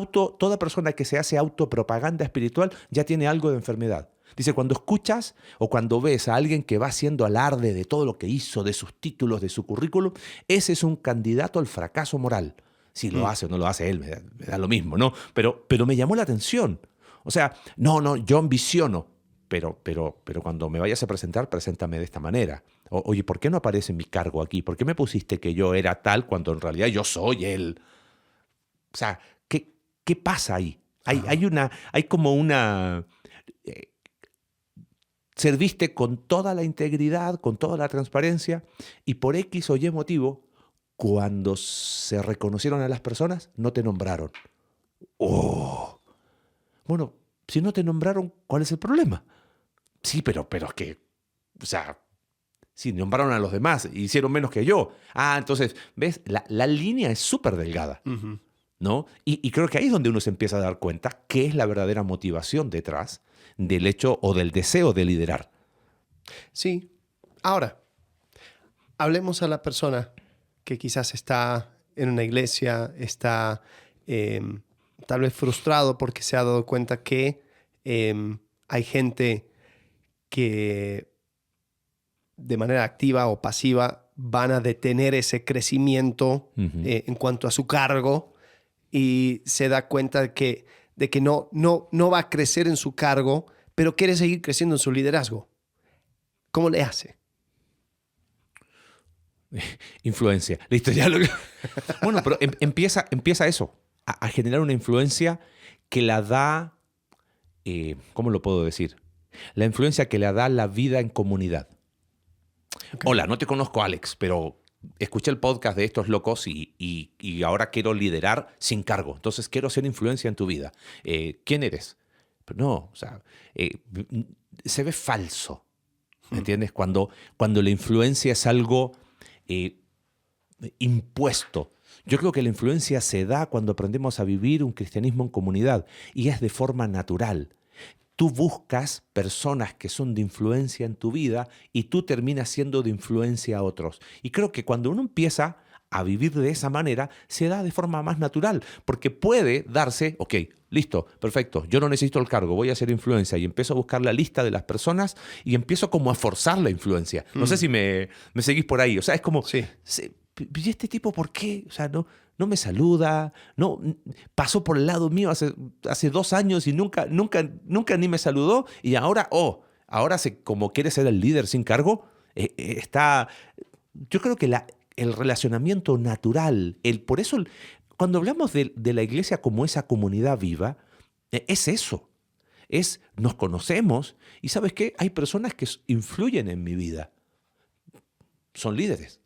persona que se hace autopropaganda espiritual ya tiene algo de enfermedad. Dice, cuando escuchas o cuando ves a alguien que va haciendo alarde de todo lo que hizo, de sus títulos, de su currículum, ese es un candidato al fracaso moral. Si lo hace o no lo hace él, me da lo mismo, ¿no? Pero me llamó la atención. O sea, no, yo ambiciono, pero cuando me vayas a presentar, preséntame de esta manera. Oye, ¿por qué no aparece mi cargo aquí? ¿Por qué me pusiste que yo era tal cuando en realidad yo soy él? O sea, ¿qué pasa ahí? Hay como una... Serviste con toda la integridad, con toda la transparencia, y por X o Y motivo, cuando se reconocieron a las personas, no te nombraron. Bueno, si no te nombraron, ¿cuál es el problema? Sí, pero es que, o sea, sí, nombraron a los demás, hicieron menos que yo. Entonces, ¿ves? La línea es súper delgada. ¿no? Y creo que ahí es donde uno se empieza a dar cuenta qué es la verdadera motivación detrás del hecho o del deseo de liderar. Sí. Ahora, hablemos a la persona que quizás está en una iglesia, está tal vez frustrado porque se ha dado cuenta que hay gente que de manera activa o pasiva van a detener ese crecimiento en cuanto a su cargo, y se da cuenta de que no va a crecer en su cargo, pero quiere seguir creciendo en su liderazgo. ¿Cómo le hace? Influencia. Listo, ya lo... Bueno, pero empieza eso, a generar una influencia que la da, ¿cómo lo puedo decir? La influencia que le da la vida en comunidad. Okay. Hola, no te conozco, Alex, pero escuché el podcast de estos locos y ahora quiero liderar sin cargo. Entonces quiero hacer influencia en tu vida. ¿Quién eres? Pero no, o sea, se ve falso. ¿Me entiendes? Cuando la influencia es algo impuesto. Yo creo que la influencia se da cuando aprendemos a vivir un cristianismo en comunidad, y es de forma natural. Tú buscas personas que son de influencia en tu vida y tú terminas siendo de influencia a otros. Y creo que cuando uno empieza a vivir de esa manera, se da de forma más natural, porque puede darse, ok, listo, perfecto, yo no necesito el cargo, voy a hacer influencia, y empiezo a buscar la lista de las personas y empiezo como a forzar la influencia. No sé si me seguís por ahí. O sea, es como, sí. ¿Y este tipo por qué? O sea, no me saluda, no pasó por el lado mío hace 2 años y nunca ni me saludó, y ahora como quiere ser el líder sin cargo, está... Yo creo que el relacionamiento natural, por eso cuando hablamos de la iglesia como esa comunidad viva, es eso. Nos conocemos y ¿sabes qué? Hay personas que influyen en mi vida. Son líderes.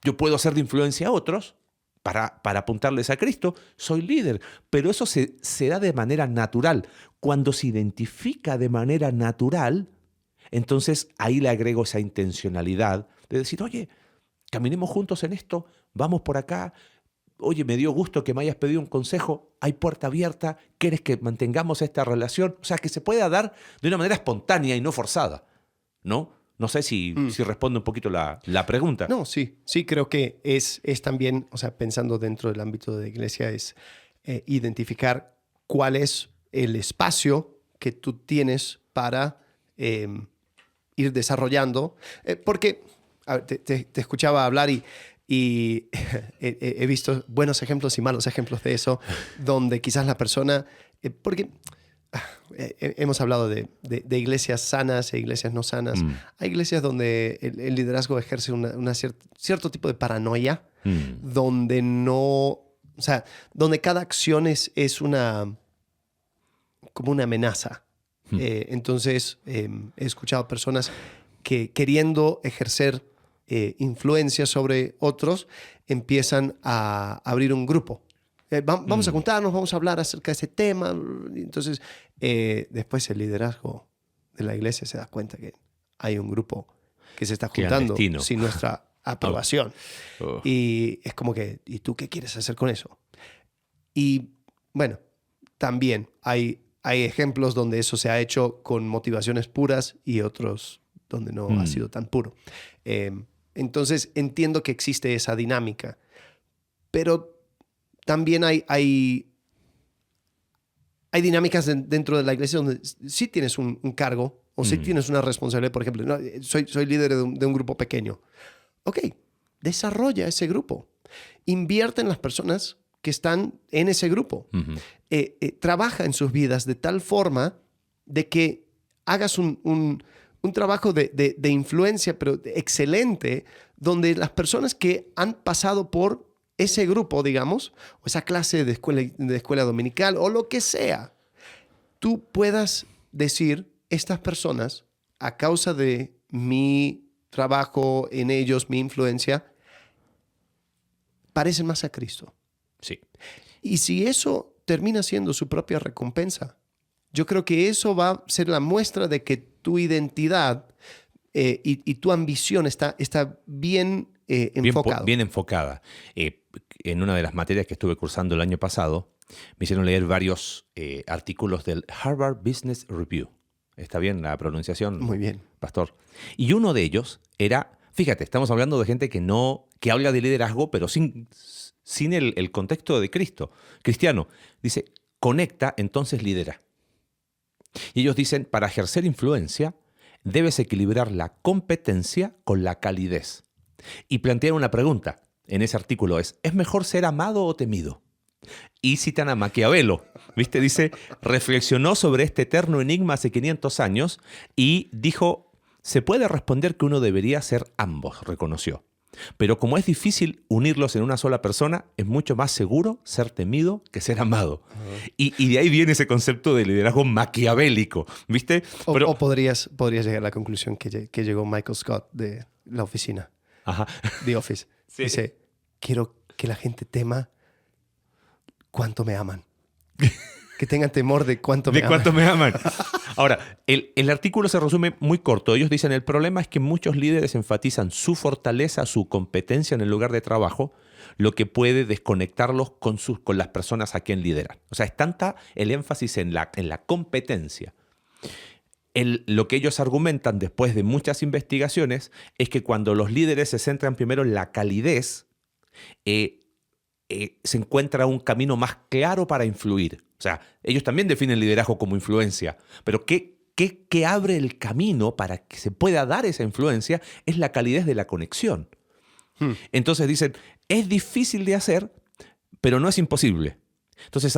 Yo puedo ser de influencia a otros para apuntarles a Cristo, soy líder, pero eso se da de manera natural. Cuando se identifica de manera natural, entonces ahí le agrego esa intencionalidad de decir, oye, caminemos juntos en esto, vamos por acá, oye, me dio gusto que me hayas pedido un consejo, hay puerta abierta, ¿quieres que mantengamos esta relación? O sea, que se pueda dar de una manera espontánea y no forzada, ¿no? No sé si responde un poquito la pregunta. No, sí, creo que es también, o sea, pensando dentro del ámbito de la iglesia, es identificar cuál es el espacio que tú tienes para ir desarrollando. Porque a ver, te escuchaba hablar y he visto buenos ejemplos y malos ejemplos de eso, donde quizás la persona... porque hemos hablado de iglesias sanas e iglesias no sanas. Hay iglesias donde el liderazgo ejerce cierto tipo de paranoia, donde donde cada acción es como una amenaza. Entonces, he escuchado personas que, queriendo ejercer influencia sobre otros, empiezan a abrir un grupo. Vamos a juntarnos, vamos a hablar acerca de ese tema. Entonces, después el liderazgo de la iglesia se da cuenta que hay un grupo que se está juntando sin nuestra aprobación. Y es como que, ¿y tú qué quieres hacer con eso? Y bueno, también hay ejemplos donde eso se ha hecho con motivaciones puras y otros donde no ha sido tan puro. Entonces, entiendo que existe esa dinámica, pero también hay dinámicas dentro de la iglesia donde sí tienes un cargo o sí tienes una responsabilidad. Por ejemplo, ¿no? soy líder de un grupo pequeño. Ok, desarrolla ese grupo. Invierte en las personas que están en ese grupo. Trabaja en sus vidas de tal forma de que hagas un trabajo de influencia, pero excelente, donde las personas que han pasado por ese grupo, digamos, o esa clase de escuela dominical o lo que sea, tú puedas decir, estas personas, a causa de mi trabajo en ellos, mi influencia, parecen más a Cristo. Sí. Y si eso termina siendo su propia recompensa, yo creo que eso va a ser la muestra de que tu identidad y tu ambición está bien enfocado. Bien enfocada. en una de las materias que estuve cursando el año pasado, me hicieron leer varios artículos del Harvard Business Review. ¿Está bien la pronunciación? Muy bien. Pastor. Y uno de ellos era, fíjate, estamos hablando de gente que habla de liderazgo, pero sin el contexto de Cristo. Cristiano. Dice, conecta, entonces lidera. Y ellos dicen, para ejercer influencia, debes equilibrar la competencia con la calidez. Y plantean una pregunta en ese artículo, ¿es mejor ser amado o temido? Y citan a Maquiavelo, ¿viste? Dice, reflexionó sobre este eterno enigma hace 500 años y dijo, se puede responder que uno debería ser ambos, reconoció. Pero como es difícil unirlos en una sola persona, es mucho más seguro ser temido que ser amado. Y de ahí viene ese concepto de liderazgo maquiavélico, ¿viste? O podrías llegar a la conclusión que llegó Michael Scott de La Oficina, Ajá. The Office. Sí. Dice, quiero que la gente tema cuánto me aman. Que tengan temor de cuánto me ¿De aman. cuánto me aman? Ahora, el artículo se resume muy corto. Ellos dicen, el problema es que muchos líderes enfatizan su fortaleza, su competencia en el lugar de trabajo, lo que puede desconectarlos con las personas a quien lideran. O sea, es tanta el énfasis en la competencia. Lo que ellos argumentan después de muchas investigaciones es que cuando los líderes se centran primero en la calidez, se encuentra un camino más claro para influir. O sea, ellos también definen liderazgo como influencia, pero ¿qué abre el camino para que se pueda dar esa influencia? Es la calidez de la conexión. Entonces dicen, es difícil de hacer, pero no es imposible. Entonces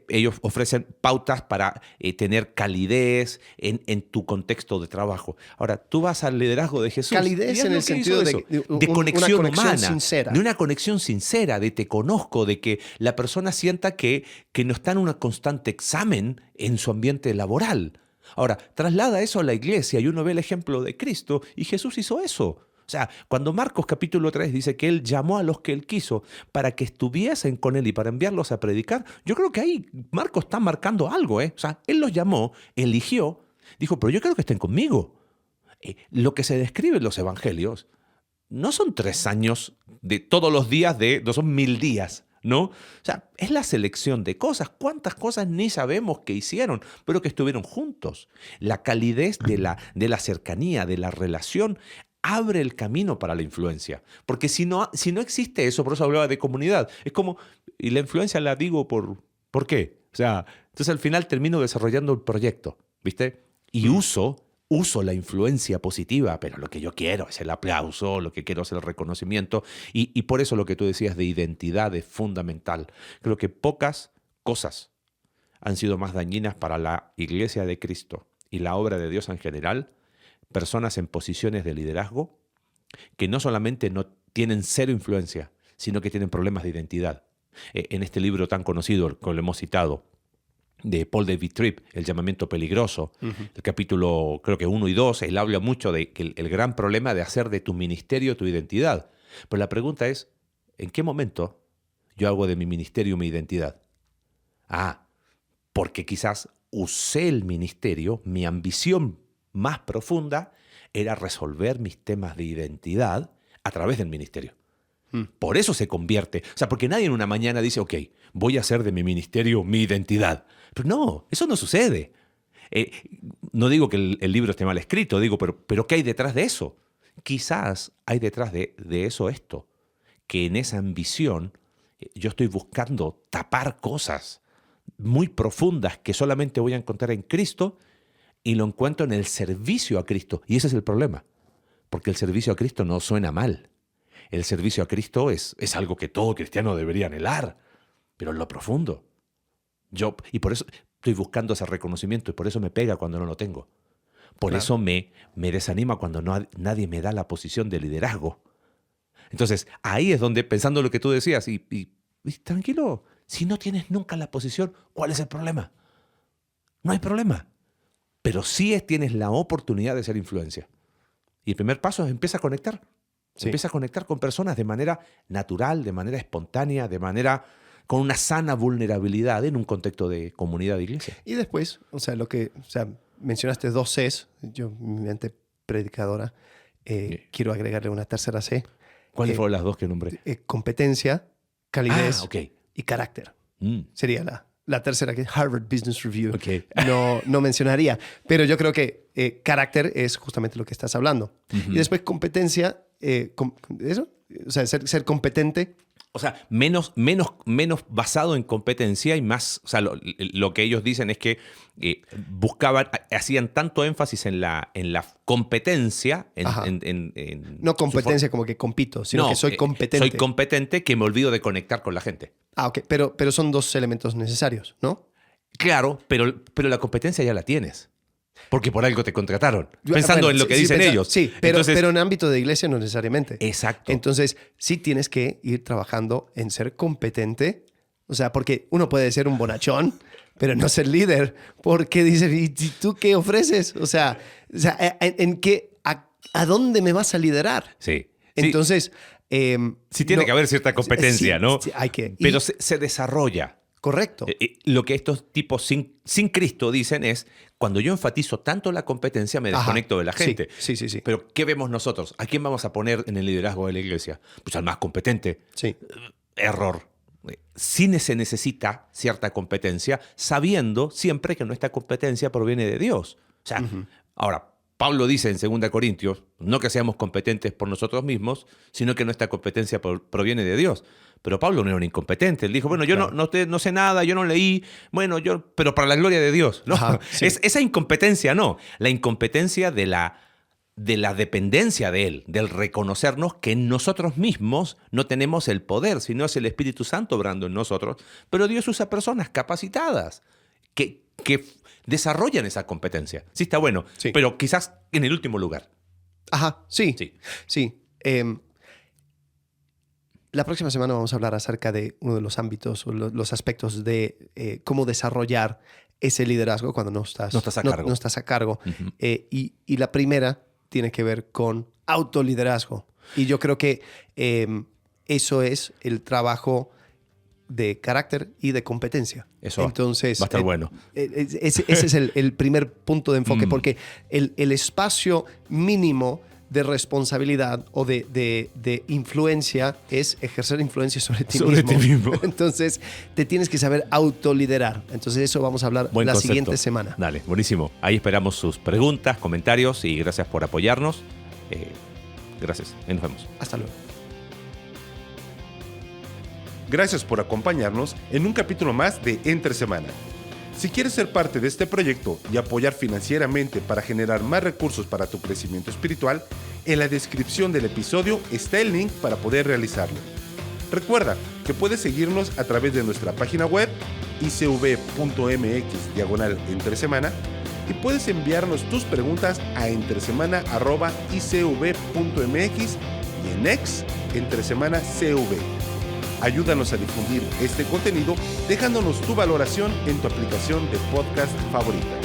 ellos ofrecen pautas para tener calidez en tu contexto de trabajo. Ahora, tú vas al liderazgo de Jesús. Calidez en el sentido de conexión una conexión humana, sincera. de una conexión sincera, de te conozco, de que la persona sienta que no está en un constante examen en su ambiente laboral. Ahora, traslada eso a la iglesia y uno ve el ejemplo de Cristo y Jesús hizo eso. O sea, cuando Marcos capítulo 3 dice que Él llamó a los que Él quiso para que estuviesen con Él y para enviarlos a predicar, yo creo que ahí Marcos está marcando algo. O sea, Él los llamó, eligió, dijo, pero yo quiero que estén conmigo. Lo que se describe en los evangelios no son 3 años de todos los días, no son 1000 días, ¿no? O sea, es la selección de cosas. ¿Cuántas cosas ni sabemos que hicieron, pero que estuvieron juntos? La calidez de la cercanía, de la relación, abre el camino para la influencia. Porque si no existe eso, por eso hablaba de comunidad, es como, y la influencia la digo ¿por qué? O sea, entonces al final termino desarrollando el proyecto, ¿viste? Y uso la influencia positiva, pero lo que yo quiero es el aplauso, lo que quiero es el reconocimiento, y por eso lo que tú decías de identidad es fundamental. Creo que pocas cosas han sido más dañinas para la Iglesia de Cristo y la obra de Dios en general, personas en posiciones de liderazgo que no solamente no tienen cero influencia, sino que tienen problemas de identidad. En este libro tan conocido, que lo hemos citado, de Paul David Tripp, El llamamiento peligroso, el capítulo creo que 1 y 2, él habla mucho de que el gran problema de hacer de tu ministerio tu identidad. Pero la pregunta es, ¿en qué momento yo hago de mi ministerio mi identidad? Porque quizás usé el ministerio, mi ambición más profunda era resolver mis temas de identidad a través del ministerio. Por eso se convierte. O sea, porque nadie en una mañana dice, ok, voy a hacer de mi ministerio mi identidad. Pero no, eso no sucede. No digo que el libro esté mal escrito, digo, pero ¿qué hay detrás de eso? Quizás hay detrás de eso esto, que en esa ambición yo estoy buscando tapar cosas muy profundas que solamente voy a encontrar en Cristo, y lo encuentro en el servicio a Cristo. Y ese es el problema, porque el servicio a Cristo no suena mal. El servicio a Cristo es algo que todo cristiano debería anhelar, pero en lo profundo. Y por eso estoy buscando ese reconocimiento, y por eso me pega cuando no lo tengo. Por eso me desanima cuando nadie me da la posición de liderazgo. Entonces, ahí es donde, pensando lo que tú decías, y tranquilo, si no tienes nunca la posición, ¿cuál es el problema? No hay problema. Pero sí tienes la oportunidad de ser influencia. Y el primer paso es empieza a conectar. Sí. Empieza a conectar con personas de manera natural, de manera espontánea, con una sana vulnerabilidad en un contexto de comunidad de iglesia. Y después, mencionaste 2 Cs. Yo, mi mente predicadora, quiero agregarle una tercera C. ¿Cuáles fueron las 2 que nombré? Competencia, calidez ok. y carácter. Mm. Sería la tercera que Harvard Business Review Ok. no mencionaría. Pero yo creo que carácter es justamente lo que estás hablando. Y después competencia, eso, o sea, ser competente. O sea, menos basado en competencia y más, o sea, lo que ellos dicen es que hacían tanto énfasis en la competencia, No competencia como que compito, sino que soy competente. Soy competente que me olvido de conectar con la gente. Ok, pero son dos elementos necesarios, ¿no? Claro, pero la competencia ya la tienes. Porque por algo te contrataron. Pensando Bueno, en lo que dicen ellos. Sí, pero Entonces, en ámbito de iglesia no necesariamente. Exacto. Entonces, sí tienes que ir trabajando en ser competente. O sea, porque uno puede ser un bonachón, pero no ser líder. Porque dice, ¿y tú qué ofreces? O sea ¿en qué, a dónde me vas a liderar? Sí. Entonces... sí tiene que haber cierta competencia, sí, ¿no? Sí, hay que. Pero se desarrolla. Correcto. Lo que estos tipos sin Cristo dicen es, cuando yo enfatizo tanto la competencia, me desconecto de la gente. Sí. Pero ¿qué vemos nosotros? ¿A quién vamos a poner en el liderazgo de la iglesia? Pues al más competente. Sí. Error. Sí se necesita cierta competencia, sabiendo siempre que nuestra competencia proviene de Dios. O sea, ahora, Pablo dice en 2 Corintios, no que seamos competentes por nosotros mismos, sino que nuestra competencia proviene de Dios. Pero Pablo no era un incompetente. Él dijo, bueno, yo no sé nada, yo no leí, pero para la gloria de Dios. ¿no? Ajá, sí. Esa incompetencia no. La incompetencia de la dependencia de Él, del reconocernos que en nosotros mismos no tenemos el poder, sino es el Espíritu Santo obrando en nosotros. Pero Dios usa personas capacitadas que desarrollan esa competencia. Sí, está bueno, Sí. pero quizás en el último lugar. Ajá, sí. Sí. La próxima semana vamos a hablar acerca de uno de los ámbitos o los aspectos de cómo desarrollar ese liderazgo cuando no estás a cargo. No estás a cargo. Ujú. Y la primera tiene que ver con autoliderazgo. Y yo creo que eso es el trabajo de carácter y de competencia. Eso Entonces, va a estar bueno. Ese es el primer punto de enfoque, porque el espacio mínimo de responsabilidad o de influencia es ejercer influencia sobre ti mismo. Entonces, te tienes que saber autoliderar. Entonces, eso vamos a hablar Buen la concepto. siguiente semana. Dale, buenísimo. Ahí esperamos sus preguntas, comentarios y gracias por apoyarnos. Gracias. Ahí nos vemos. Hasta luego. Gracias por acompañarnos en un capítulo más de Entre Semana. Si quieres ser parte de este proyecto y apoyar financieramente para generar más recursos para tu crecimiento espiritual, en la descripción del episodio está el link para poder realizarlo. Recuerda que puedes seguirnos a través de nuestra página web icv.mx/entresemana y puedes enviarnos tus preguntas a entresemana@icv.mx y en X @entresemanacv. Ayúdanos a difundir este contenido dejándonos tu valoración en tu aplicación de podcast favorita.